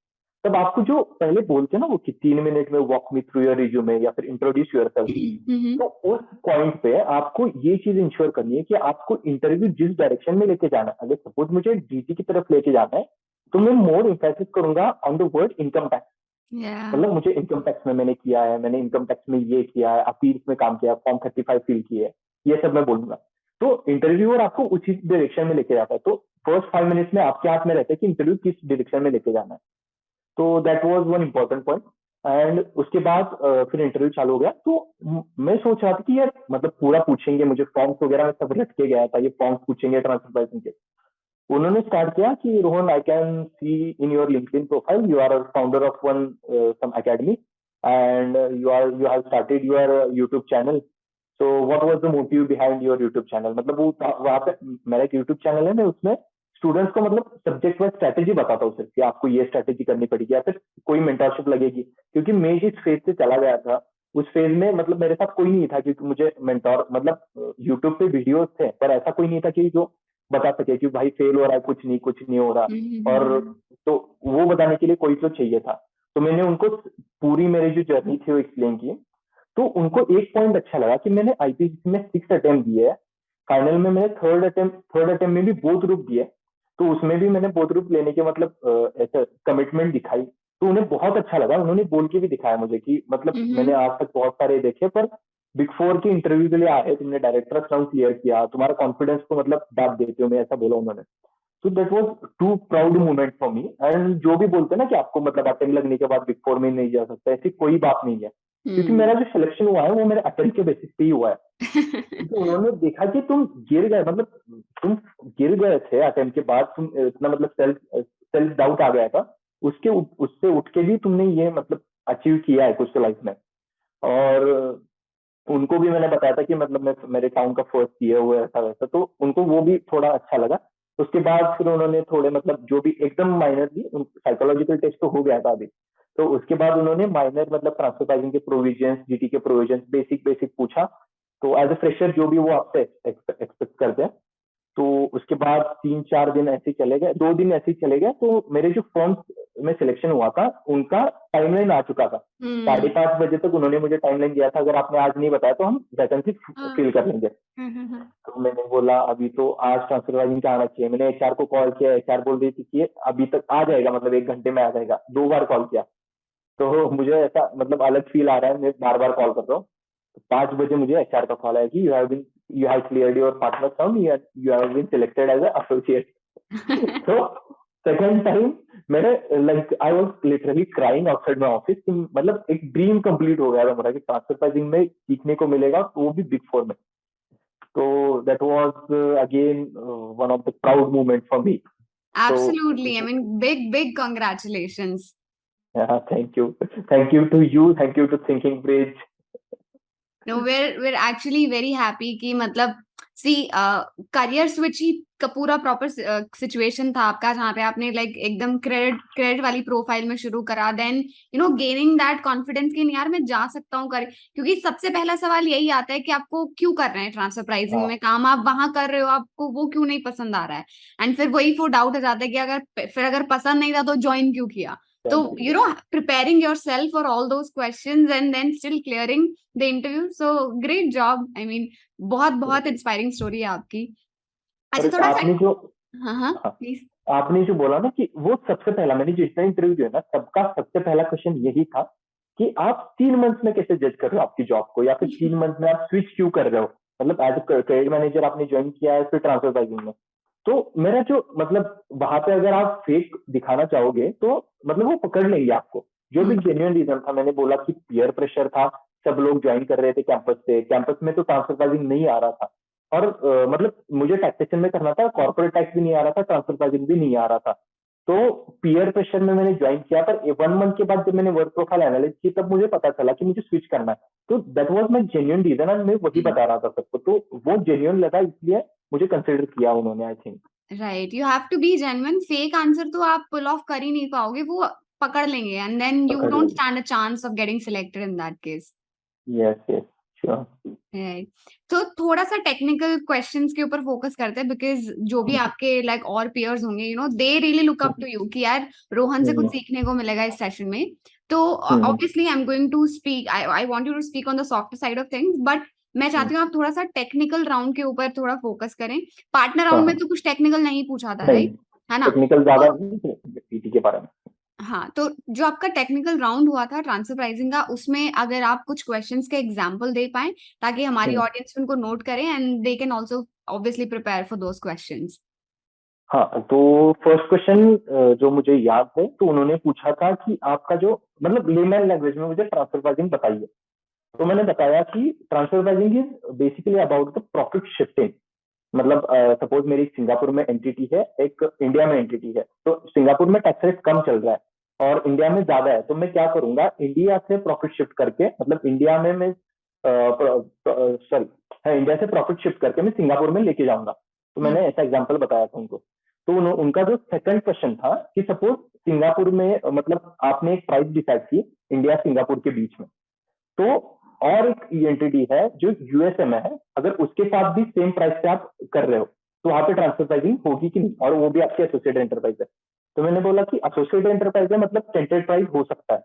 तब आपको जो पहले बोलते हैं ना वो कि 3 मिनट में walk me through your resume या फिर इंट्रोड्यूस योरसेल्फ, हम्म। तो उस पॉइंट पे आपको ये चीज इंश्योर करनी है कि आपको इंटरव्यू जिस डायरेक्शन में लेके जाना है, अगर सपोज मुझे डीटी की तरफ लेके जाना है, तो मैं मोर इम्फेसिस करूंगा on the word income tax. Yeah. मतलब मुझे इनकम टैक्स में मैंने किया है, मैंने इनकम टैक्स में ये किया है, अपील्स में काम किया है, फॉर्म 35 फिल की है, ये सब मैं बोलूंगा। तो इंटरव्यूअर आपको उसी डायरेक्शन में लेके जाता है। तो फर्स्ट 5 मिनट्स में आपके हाथ में रहता है कि इंटरव्यू किस डायरेक्शन में लेके जाना है। तो that was one important point. And उसके बाद फिर इंटरव्यू चालू हो गया। तो मैं सोच रहा था कि यार मतलब पूरा पूछेंगे, मुझे फॉर्म्स वगैरह में सब रट के गया था, ये फॉर्म्स पूछेंगे ट्रांसफर प्राइसिंग के। उन्होंने स्टार्ट किया कि Rohan, I can see in your LinkedIn profile you are founder of one some academy and you have started your YouTube channel. So what was the motive behind your YouTube channel. मतलब वो वहाँ पे मेरा एक YouTube channel है, मैं उसमें students को मतलब सब्जेक्ट वाइज स्ट्रैटेजी बताता हूँ सिर्फ कि आपको ये स्ट्रैटेजी करनी पड़ेगी या फिर कोई मेंटरशिप लगेगी। क्योंकि मैं जिस फेज से चला गया था उस फेज में मतलब मेरे साथ कोई नहीं था, क्योंकि मुझे मेंटोर मतलब यूट्यूब पे वीडियोस थे पर ऐसा कोई नहीं था कि जो बता सके कि भाई फेल हो रहा है, कुछ नहीं हो रहा। और तो वो बताने के लिए कोई तो चाहिए था। तो मैंने उनको पूरी मेरी जो जर्नी थी वो एक्सप्लेन की। तो उनको एक पॉइंट अच्छा लगा कि मैंने आईपीसीसी में 6 अटेम्प्ट दिए है, फाइनल में मैंने थर्ड अटेम्प्ट में भी बोथ ग्रुप दिए। तो उसमें भी मैंने बोथ ग्रुप लेने के मतलब ऐसा कमिटमेंट दिखाई। तो उन्हें बहुत अच्छा लगा, उन्होंने बोल के भी दिखाया मुझे कि मतलब मैंने आज तक बहुत सारे देखे पर बिग फोर के इंटरव्यू के लिए आए, तुमने डायरेक्टर राउंड क्लियर किया, तुम्हारा कॉन्फिडेंस को मतलब दाद देते हो, मैं ऐसा बोला उन्होंने। तो that was too proud moment for me. And जो भी बोलते हैं ना कि आपको मतलब अटेम्प्ट लगने के बाद बिग फोर में नहीं जा सकता, ऐसी कोई बात नहीं है। क्योंकि मेरा जो सिलेक्शन हुआ है वो मेरे अटेम्प्ट के बेसिस पे ही हुआ है। क्योंकि उन्होंने देखा कि तुम गिर गए, मतलब तुम गिर गए थे अटेम्प्ट के बाद, तुम इतना मतलब सेल्फ डाउट आ गया था, उससे उठ के भी तुमने ये मतलब अचीव किया है कुछ तो लाइफ में। और उनको भी मैंने बताया था कि मतलब मैं मेरे टाउन का फर्स्ट ईयर हुआ ऐसा वैसा, तो उनको वो भी थोड़ा अच्छा लगा। उसके बाद फिर उन्होंने थोड़े मतलब जो भी एकदम माइनर भी, साइकोलॉजिकल टेस्ट तो हो गया था अभी। तो उसके बाद उन्होंने माइनर मतलब ट्रांसफर प्राइसिंग के प्रोविजंस, जीटी के प्रोविजंस, बेसिक बेसिक पूछा। तो एज ए फ्रेशर जो भी वो आपसे एक्सपेक्ट करते हैं। तो उसके बाद 3-4 दिन ऐसे चले गए, 2 दिन ऐसे ही चले गए। तो मेरे जो फॉर्म में सिलेक्शन हुआ था उनका टाइमलाइन आ चुका था। 5:30 बजे तक उन्होंने मुझे टाइमलाइन दिया था, अगर आपने आज नहीं बताया तो हम वैकेंसी फिल कर लेंगे। तो मैंने बोला अभी तो आज ट्रांसफर प्राइसिंग का आना चाहिए। मैंने एचआर को कॉल किया, एचआर बोल रही थी कि अभी तक आ जाएगा, मतलब 1 घंटे में आ जाएगा। 2 बार कॉल किया। तो मुझे ऐसा मतलब अलग फील आ रहा है, मैं बार बार कॉल कर रहा हूँ। 5 बजे मुझे एचआर का कॉल आया कि you have cleared your partner round, you have been selected as associate. तो सेकंड टाइम मैंने like I was literally crying outside my office. मतलब एक ड्रीम कंप्लीट हो गया था मेरा कि ट्रांसफर प्राइसिंग में सीखने को मिलेगा, वो भी बिग फोर में। तो that was again one of the proud moment for me. Absolutely. I mean, big congratulations. Thank you to you, thank you to thinking bridge. No, we're actually very happy कि मतलब सी career switch ही का पूरा proper situation था आपका, जहाँ पे आपने like एकदम क्रेडिट वाली प्रोफाइल में शुरू करा, देन गेनिंग दैट कॉन्फिडेंस कि यार मैं जा सकता हूँ कर, क्योंकि सबसे पहला सवाल यही आता है कि आपको क्यों कर रहे हैं ट्रांसफर प्राइसिंग में काम, आप वहां कर रहे हो, आपको वो क्यों नहीं पसंद आ रहा है। एंड फिर वही वो डाउट हो जाता है कि अगर पसंद नहीं था तो ज्वाइन क्यों किया। तो preparing yourself for all those questions and then still clearing the interview, so great job. I mean, बहुत बहुत इंस्पायरिंग स्टोरी है आपकी। अच्छा, और थोड़ा सा। आपने जो हाँ, हाँ, प्लीज। आपने जो बोला ना कि वो सबसे पहला, मैंने जितना इंटरव्यू दिया ना सबका सबसे पहला क्वेश्चन यही था कि आप 3 मंथ में कैसे जज कर रहे हो आपकी जॉब को, या फिर 3 मंथ में आप स्विच क्यों कर रहे हो। मतलब एज ए क्रेडिट मैनेजर आपने ज्वाइन किया है, फिर ट्रांसफर प्राइसिंग में। तो मेरा जो मतलब वहां पे अगर आप फेक दिखाना चाहोगे तो मतलब वो पकड़ लेंगे आपको। जो भी जेन्युइन रीजन था, मैंने बोला कि पीयर प्रेशर था, सब लोग ज्वाइन कर रहे थे कैंपस से, कैंपस में तो ट्रांसफर प्राइसिंग नहीं आ रहा था। और मतलब मुझे टैक्सेशन में करना था, कॉर्पोरेट टैक्स भी नहीं आ रहा था, ट्रांसफर प्राइसिंग भी नहीं आ रहा था। तो पीयर प्रेशर में मैंने ज्वाइन किया, पर 1 मंथ के बाद जब मैंने वर्क प्रोफाइल एनालिस की तब मुझे पता चला कि मुझे स्विच करना है। तो that was my genuine reason and मैं वही बता रहा था सबको। तो वो जेन्युइन लगा, इसलिए मुझे कंसिडर किया उन्होंने, I think. Right, you have to be genuine. Fake answer तो आप पुल ऑफ कर ही नहीं पाओगे, वो पकड़ लेंगे एंड देन यू पकड़ डोंट लेंगे। Stand a chance of getting selected in that case. Yes yes, sure. Right. तो थोड़ा सा टेक्निकल क्वेश्चंस के ऊपर फोकस करते हैं, बिकॉज जो भी आपके लाइक और पेयर्स होंगे, they really look up to you कि यार रोहन से कुछ सीखने को मिलेगा इस सेशन में। तो obviously I am going to speak, I want you to speak on the soft side of things, but मैं चाहती हूँ आप थोड़ा सा टेक्निकल राउंड के ऊपर थोड़ा फोकस करें। पार्टनर राउंड में तो कुछ टेक्निकल नहीं पूछा था, नहीं, राइट? है ना? टेक्निकल ज्यादा तो नहीं, पीटी के बारे में। हाँ, तो जो आपका टेक्निकल राउंड हुआ था ट्रांसफर प्राइसिंग का, उसमें अगर आप कुछ क्वेश्चंस के एग्जांपल दे पाएं ताकि हमारी हम्म, ऑडियंस उनको नोट करें and they can also obviously prepare for those questions. हाँ, तो फर्स्ट क्वेश्चन जो मुझे याद है, तो उन्होंने पूछा था कि आपका जो मतलब लेमैन लैंग्वेज में मुझे ट्रांसफर प्राइसिंग बताइए। तो मैंने बताया कि transfer pricing is basically about the profit shifting. मतलब सपोज मेरी सिंगापुर में एंटिटी है, एक इंडिया में एंटिटी है, तो सिंगापुर में टैक्स रेट कम चल रहा है और इंडिया में ज्यादा है, तो मैं क्या करूंगा, इंडिया से प्रॉफिट शिफ्ट करके, मतलब इंडिया में मैं सॉरी, हाँ, इंडिया से प्रॉफिट शिफ्ट करके मैं सिंगापुर में लेके जाऊंगा। तो मैंने ऐसा एग्जाम्पल बताया था उनको। तो उनका जो सेकंड क्वेश्चन था कि सपोज सिंगापुर में मतलब आपने एक प्राइस डिसाइड की इंडिया सिंगापुर के बीच में, तो और एक एंटिटी है जो यूएसए में है, अगर उसके साथ भी सेम प्राइस पे आप कर रहे हो, तो वहां पे ट्रांसफर प्राइसिंग होगी कि नहीं, और वो भी आपकी एसोसिएटेड एंटरप्राइज है। तो मैंने बोला कि एसोसिएटेड एंटरप्राइज है मतलब टेंटेड प्राइस हो सकता है,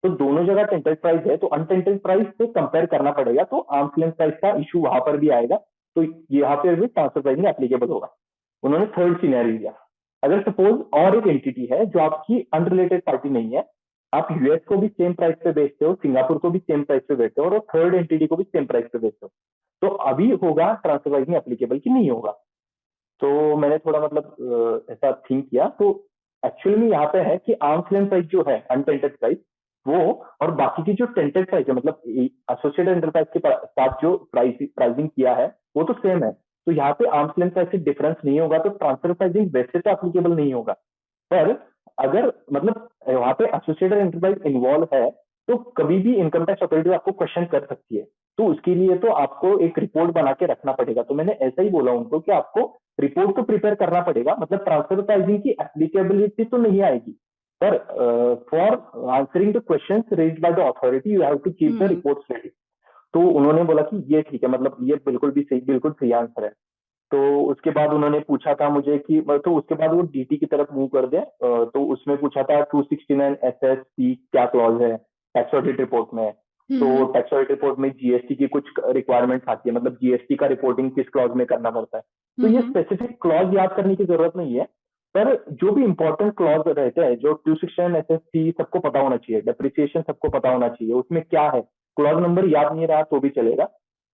तो दोनों जगह टेंटेड प्राइस है, तो अनटेंटेड प्राइस से कंपेयर करना पड़ेगा, तो आर्म्स लेंथ प्राइस का इशू वहां पर भी आएगा, तो यहाँ पे भी ट्रांसफर प्राइसिंग एप्लीकेबल होगा। उन्होंने थर्ड सिनेरियो दिया, अगर सपोज और एक एंटिटी है जो आपकी अनरिलेटेड पार्टी नहीं है, आप यूएस को भी सेम प्राइस पे बेचते हो, सिंगापुर को भी सेम प्राइस पे बेचते हो, और थर्ड एंटिटी को भी सेम प्राइस पे बेचते हो, तो अभी होगा ट्रांसफर प्राइसिंग एप्लीकेबल कि नहीं होगा। तो मैंने थोड़ा मतलब ऐसा थिंक किया, तो एक्चुअली में यहाँ पे है कि आर्म्स लेंथ प्राइस जो है अनटेंटेड प्राइस, वो और बाकी की जो टेंटेड प्राइस है, मतलब एसोसिएटेड एंटरप्राइज के साथ जो प्राइसिंग किया है वो तो सेम है, तो यहाँ पे आर्म्स लेंथ प्राइस से डिफरेंस नहीं होगा, तो ट्रांसफर प्राइसिंग वैसे तो एप्लीकेबल नहीं होगा। पर अगर मतलब वहां पे एसोसिएटेड एंटरप्राइज इन्वॉल्व है, तो कभी भी इनकम टैक्स अथॉरिटी आपको क्वेश्चन कर सकती है, तो उसके लिए तो आपको एक रिपोर्ट बना के रखना पड़ेगा। तो मैंने ऐसा ही बोला उनको कि आपको रिपोर्ट तो प्रिपेयर करना पड़ेगा, मतलब ट्रांसफर प्राइसिंग की एप्लीकेबिलिटी तो नहीं आएगी, पर for answering the questions raised by the authority you have to keep the reports ready. तो उन्होंने बोला कि ये ठीक है, मतलब ये बिल्कुल सही आंसर है। तो उसके बाद उन्होंने पूछा था मुझे कि तो उसके बाद वो डीटी की तरफ मूव कर दे, तो उसमें पूछा था 269 एसएससी क्या क्लॉज है टैक्स ऑडिट रिपोर्ट में। तो टैक्स ऑडिट रिपोर्ट में जीएसटी की कुछ रिक्वायरमेंट्स आती है, मतलब जीएसटी का रिपोर्टिंग किस क्लॉज में करना पड़ता है। तो ये स्पेसिफिक क्लॉज याद करने की जरूरत नहीं है, पर जो भी इंपॉर्टेंट क्लॉज रहते हैं, जो 269 एसएससी सबको पता होना चाहिए, डेप्रिसिएशन सबको पता होना चाहिए, उसमें क्या है, क्लॉज नंबर याद नहीं रहा तो भी चलेगा,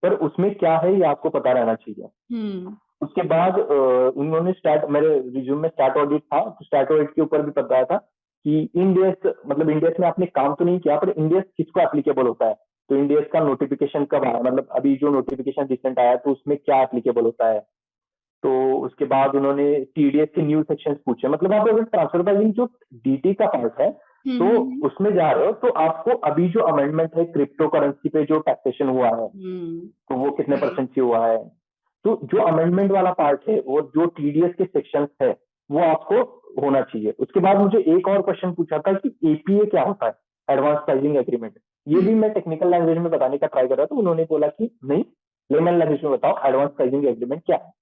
पर उसमें क्या है ये आपको पता रहना चाहिए। उसके बाद उन्होंने स्टार्ट, मेरे रिज्यूम में स्टार्ट ऑडिट था, तो स्टार्ट ऑडिट के ऊपर भी बताया था कि इंडियस, मतलब इंडियस में आपने काम तो नहीं किया, पर इंडियस किसको एप्लीकेबल होता है, तो इंडियस का नोटिफिकेशन कब आया, मतलब अभी जो नोटिफिकेशन रिसेंट आया तो उसमें क्या एप्लीकेबल होता है। तो उसके बाद उन्होंने टीडीएस के न्यू सेक्शंस पूछे, मतलब आप अगर ट्रांसफर प्राइसिंग जो डीटी का पार्ट है, तो उसमें जा रहे हो, तो आपको अभी जो अमेंडमेंट है क्रिप्टो करेंसी पे जो टैक्सेशन हुआ है, तो वो कितने परसेंट से हुआ है, तो जो अमेंडमेंट वाला पार्ट है और जो टीडीएस के सेक्शन है वो आपको होना चाहिए। उसके बाद मुझे एक और क्वेश्चन पूछा था कि एपीए क्या होता है, एडवांस प्राइसिंग एग्रीमेंट। ये भी मैं टेक्निकल लैंग्वेज में बताने का ट्राई कर रहा था, तो उन्होंने बोला कि नहीं, लेमन लैंग्वेज में बताओ एडवांस प्राइसिंग एग्रीमेंट क्या है।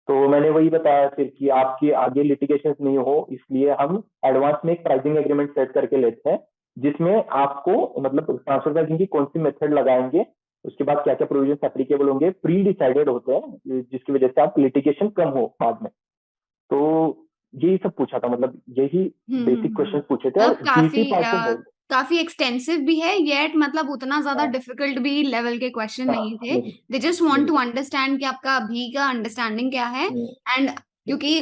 तो मैंने वही बताया फिर कि आपके आगे लिटिगेशन नहीं हो, इसलिए हम एडवांस में एक प्राइसिंग एग्रीमेंट सेट करके लेते हैं, जिसमें आपको मतलब ट्रांसफर प्राइसिंग की कौन सी मेथड लगाएंगे, उसके बाद क्या क्या प्रोविजन एप्लीकेबल होंगे, प्री डिसाइडेड होते हैं, जिसकी वजह से आप लिटिगेशन कम हो बाद में। तो यही सब पूछा था, मतलब यही बेसिक क्वेश्चन पूछे थे, और डीटी पार्ट तो काफी एक्सटेंसिव भी है, येट मतलब उतना ज्यादा डिफिकल्ट भी लेवल के क्वेश्चन नहीं थे। They just want to understand कि आपका अभी का अंडरस्टैंडिंग क्या है, एंड क्योंकि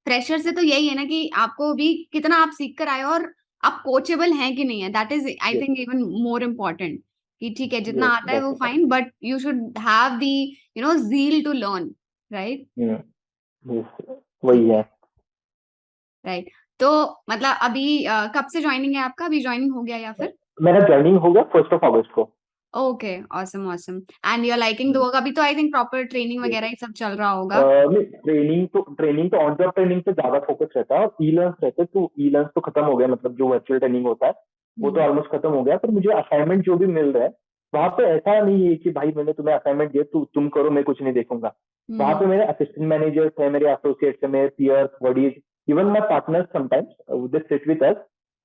प्रेशर से तो यही है ना कि आपको भी कितना आप सीख कर आए और आप कोचेबल हैं कि नहीं है, that is I think even more important. कि ठीक है जितना आता है वो fine, but you should have the zeal to learn, right? वही है। राइट। तो मतलब अभी कब से ज्वाइनिंग है आपका? अभी ज्वाइनिंग हो गया या फिर? मेरा ज्वाइनिंग हो गया 1 अगस्त को। Okay, awesome awesome. And you are liking the work? अभी तो आई थिंक प्रॉपर ट्रेनिंग वगैरह ही सब चल रहा होगा। ट्रेनिंग तो ऑन जॉब ट्रेनिंग पे ज्यादा फोकस रहता है, और ई लर्न्स रहते, तो ई लर्न्स तो खत्म हो गया, मतलब जो वर्चुअल ट्रेनिंग होता है वो तो ऑलमोस्ट खत्म हो गया, पर मुझे असाइनमेंट जो भी मिल रहा है वहां पे ऐसा नहीं है कि भाई मैंने तुम्हें असाइनमेंट दिया तुम करो, मैं कुछ नहीं देखूंगा। वहां पे मेरे असिस्टेंट मैनेजर्स है, मेरे एसोसिएट्स है, मेरे peers, buddies, even my partners sometimes they sit with us.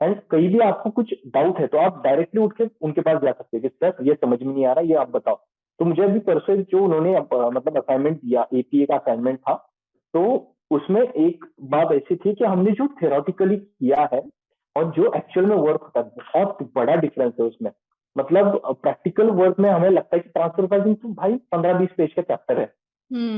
And कहीं भी आपको कुछ डाउट है तो आप डायरेक्टली उठ के उनके पास जा सकते हैं कि सर ये समझ में नहीं आ रहा, ये आप बताओ। तो मुझे अभी परसों जो उन्होंने मतलब असाइनमेंट दिया, एपीए का असाइनमेंट था, तो उसमें एक बात ऐसी थी कि हमने जो थियोरेटिकली किया है और जो एक्चुअल में वर्क होता है, बहुत बड़ा डिफरेंस है उसमें। मतलब प्रैक्टिकल वर्क में हमें लगता है कि ट्रांसफर प्राइसिंग तो भाई 15-20 पेज का चैप्टर है,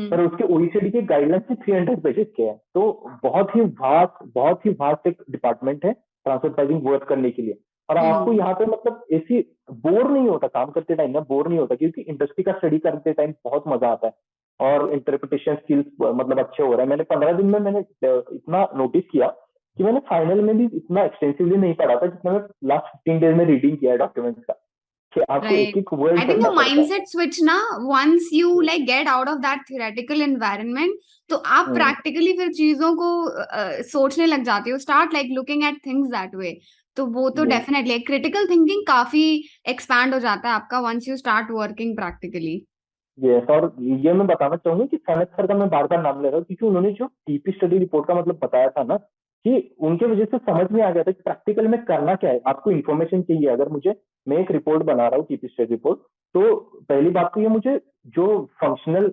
पर उसके ओईसीडी के गाइडलाइंस से 300 पेजेस के हैं। तो बहुत ही वास्ट एक डिपार्टमेंट है ट्रांसफर प्राइसिंग वर्क करने के लिए। और आपको यहाँ पे मतलब ऐसी बोर नहीं होता काम करते टाइम ना, बोर नहीं होता, क्योंकि इंडस्ट्री का स्टडी करते टाइम बहुत मजा आता है और इंटरप्रिटेशन स्किल्स मतलब अच्छे हो रहे हैं। मैंने 15 दिन में मैंने इतना नोटिस किया कि मैंने फाइनल में भी इतना एक्सटेंसिवली नहीं पढ़ा था जितना मैं लास्ट 15 डेज में रीडिंग किया है डॉक्यूमेंट्स का, कि आपको एक राइट। एक वर्ड आई थिंक पढ़ना वो पड़ता है। माइंडसेट स्विच ना, once you like get out of that theoretical environment, तो आप हम्म, प्रैक्टिकली फिर चीजों को सोचने लग जाते हो, start like looking at things that way. तो वो तो ये डेफिनेटली क्रिटिकल थिंकिंग काफी एक्सपैंड हो जाता है आपका once you start working practically. Yes. और ये मैं बताना चाहूंगा कि सनत सर का मैं बार बार नाम ले रहा हूँ क्योंकि उन्होंने जो टीपी स्टडी रिपोर्ट का मतलब बताया था ना, कि उनके वजह से समझ में आ गया था कि प्रैक्टिकल में करना क्या है। आपको इन्फॉर्मेशन चाहिए, अगर मुझे, मैं एक रिपोर्ट बना रहा हूँ टीपी स्टडी रिपोर्ट, तो पहली बात तो ये, मुझे जो फंक्शनल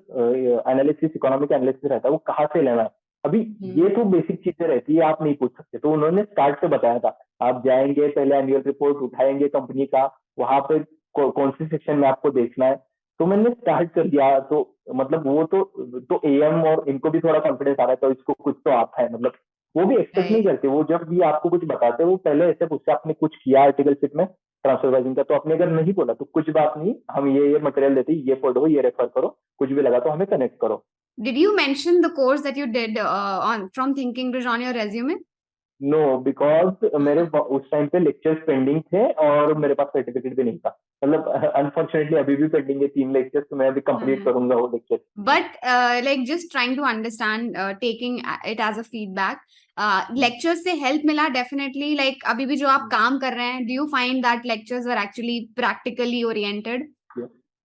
एनालिसिस, इकोनॉमिक एनालिसिस रहता है वो कहाँ से लेना है। अभी ये तो बेसिक चीजें रहती है, आप नहीं पूछ सकते। तो उन्होंने स्टार्ट से बताया था, आप जाएंगे पहले एनुअल रिपोर्ट उठाएंगे कंपनी का, वहां पे कौन सी सेक्शन में आपको देखना है। तो मैंने स्टार्ट कर दिया, तो मतलब वो तो एएम और इनको भी थोड़ा कॉन्फिडेंस आ रहा है, तो इसको कुछ तो आता है। मतलब वो भी एक्सपेक्ट नहीं राइट। करते, वो जब भी आपको कुछ बताते हैं वो पहले ऐसे पूछते हैं आपने कुछ किया आर्टिकल शिप में ट्रांसफर का, तो आपने अगर नहीं बोला तो कुछ बात नहीं, हम ये मटेरियल देते हैं, ये पढ़ो, ये रेफर करो, कुछ भी लगा तो हमें कनेक्ट करो। Did you mention the course that you did on from Thinking Bridge on your resume? No, because मेरे उस टाइम पे लेक्चर्स पेंडिंग थे और मेरे पास सर्टिफिकेट भी नहीं था। मतलब अनफॉर्चुनेटली अभी भी पेंडिंग है 3 लेक्चर्स, तो मैं अभी कंप्लीट करूंगा वो lecture. But like just trying to understand, taking it as a feedback, lectures से help मिला definitely, like अभी भी जो आप काम कर रहे हैं, do you find that lectures were actually practically oriented?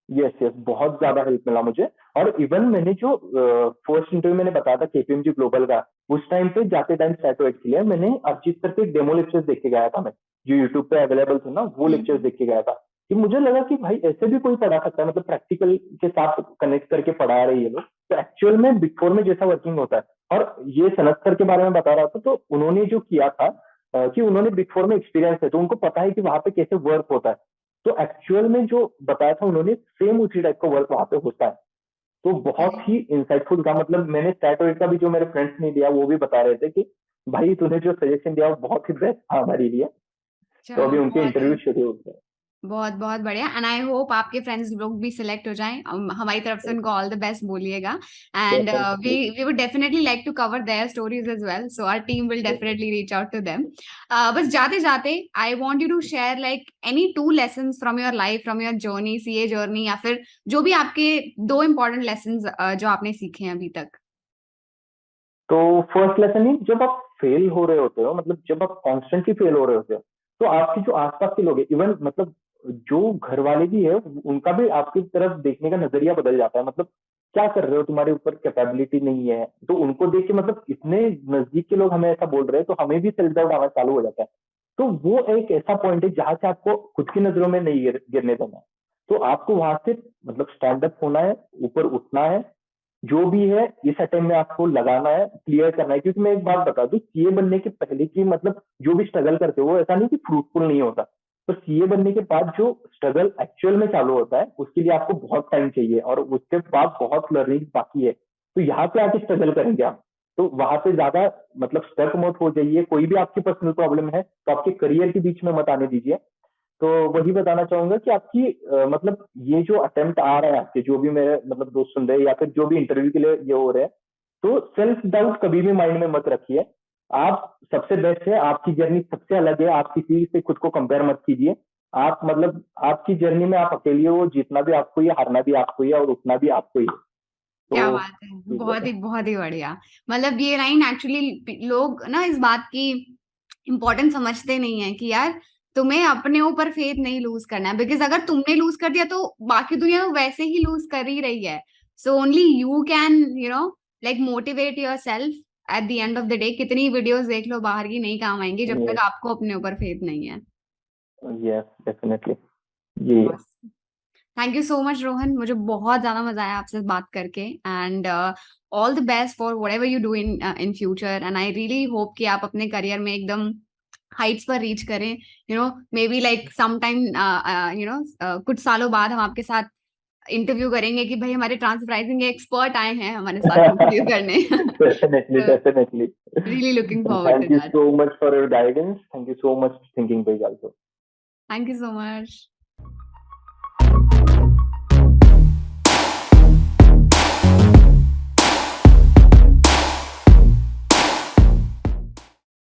Yes yes, बहुत ज्यादा हेल्प मिला मुझे। और इवन मैंने जो फर्स्ट इंटरव्यू मैंने बताया था केपीएमजी ग्लोबल का, उस टाइम पे जाते टाइम स्टैटोएट के लिए मैंने अर्चित सर के डेमो लेक्चर्स देख के गया था। मैं जो यूट्यूब पे अवेलेबल थे ना, वो लेक्चर्स देख के गया था, कि मुझे लगा कि भाई ऐसे भी कोई पढ़ा सकता है, मतलब प्रैक्टिकल के साथ कनेक्ट करके पढ़ा रहे ये लोग, तो एक्चुअल में बिग फोर में जैसा वर्किंग होता है। और ये सनत सर के बारे में बता रहा था, तो उन्होंने जो किया था कि उन्होंने बिग फोर में एक्सपीरियंस है, तो उनको पता है कि वहां पे कैसे वर्क होता है। तो एक्चुअल में जो बताया था उन्होंने, सेम उसी टाइप का वर्क वहां पे होता है। तो बहुत ही इंसाइटफुल था। मतलब मैंने स्टैटोइड का भी, जो मेरे फ्रेंड्स ने दिया वो भी बता रहे थे कि भाई तूने जो सजेशन दिया वो बहुत ही बेस्ट था हमारे लिए। तो चलो अभी उनके बहुत इंटरव्यू शेड्यूल है। बहुत बहुत बढ़िया, एंड आई होप आपके फ्रेंड्स लोग भी सिलेक्ट हो जाएं। हमारी तरफ से उनको ऑल द बेस्ट बोलिएगा। And we definitely. We would definitely like to cover their stories as well, so our team will definitely reach out to them. बस जाते जाते I want you to share like any 2 lessons from your life, from your journey, CA journey, या फिर जो भी आपके 2 important lessons जो आपने सीखे हैं अभी तक। तो फर्स्ट लेसन ही, जब आप फेल हो रहे होते हो, मतलब जब आप कॉन्स्टेंटली फेल हो रहे होते हो, तो आपके जो आसपास के लोग हैं, इवन मतलब जो घर वाले भी है, उनका भी आपकी तरफ देखने का नजरिया बदल जाता है। मतलब क्या कर रहे हो, तुम्हारे ऊपर कैपेबिलिटी नहीं है, तो उनको देख के मतलब इतने नजदीक के लोग हमें ऐसा बोल रहे हैं, तो हमें भी सेल्फ डाउट आना चालू हो जाता है। तो वो एक ऐसा पॉइंट है जहां से आपको खुद की नजरों में नहीं गिरने देना है। तो आपको वहां से मतलब स्टैंड अप होना है, ऊपर उठना है, जो भी है इस अटेम्प्ट में आपको लगाना है, क्लियर करना है। क्योंकि मैं एक बात बता दूं, सीए बनने के पहले की मतलब जो भी स्ट्रगल करते हो वो ऐसा नहीं कि फ्रूटफुल नहीं होता। तो सीए बनने के बाद जो स्ट्रगल एक्चुअल में चालू होता है उसके लिए आपको बहुत टाइम चाहिए और उसके बाद बहुत लर्निंग बाकी है। तो यहाँ पे आके स्ट्रगल करेंगे आप, तो वहां पे ज्यादा मतलब स्टक मत हो जाइए। कोई भी आपकी पर्सनल प्रॉब्लम है तो आपके करियर के बीच में मत आने दीजिए। तो वही बताना चाहूंगा कि आपकी मतलब ये जो अटेम्प्ट आ रहा है आपके, जो भी मेरे मतलब दोस्त सुन रहे हैं या फिर जो भी इंटरव्यू के लिए ये हो रहे हैं, तो सेल्फ डाउट कभी भी माइंड में मत रखिए। आप सबसे बेस्ट है, आपकी जर्नी सबसे अलग है, आप किसी से खुद को कंपेयर मत कीजिए। आप मतलब आपकी जर्नी में आप अकेले हो, जीतना भी आपको ही है, हारना भी आपको ही है और उठना भी आपको ही है। क्या तो बात है, बहुत ही बढ़िया। मतलब ये लाइन एक्चुअली लोग ना इस बात की इम्पोर्टेंस समझते नहीं है कि यार तुम्हें अपने ऊपर फेथ नहीं लूज करना है, बिकॉज अगर तुमने लूज कर दिया तो बाकी दुनिया तो वैसे ही लूज कर ही रही है. So only you can like motivate your self at the end of the day. कितनी वीडियोस देख लो बाहर की, नहीं काम आएंगी जब तक Yes, आपको अपने ऊपर फेथ नहीं है. yes, definitely. Yeah. Thank you so much Rohan, मुझे बहुत ज्यादा मजा आया आपसे बात करके. And all the best for what ever you do in future. And I really hope कि आप अपने करियर में एकदम हाइट्स पर रीच करें. Maybe like some time कुछ सालों बाद हम आपके साथ इंटरव्यू करेंगे कि भाई हमारे ट्रांसफराइजिंग एक्सपर्ट आए हैं हमारे साथ इंटरव्यू करने. Definitely, definitely. Really looking And forward to thank you that. so much for your guidance. Thank you so much, Thinking Page also. Thank you so much.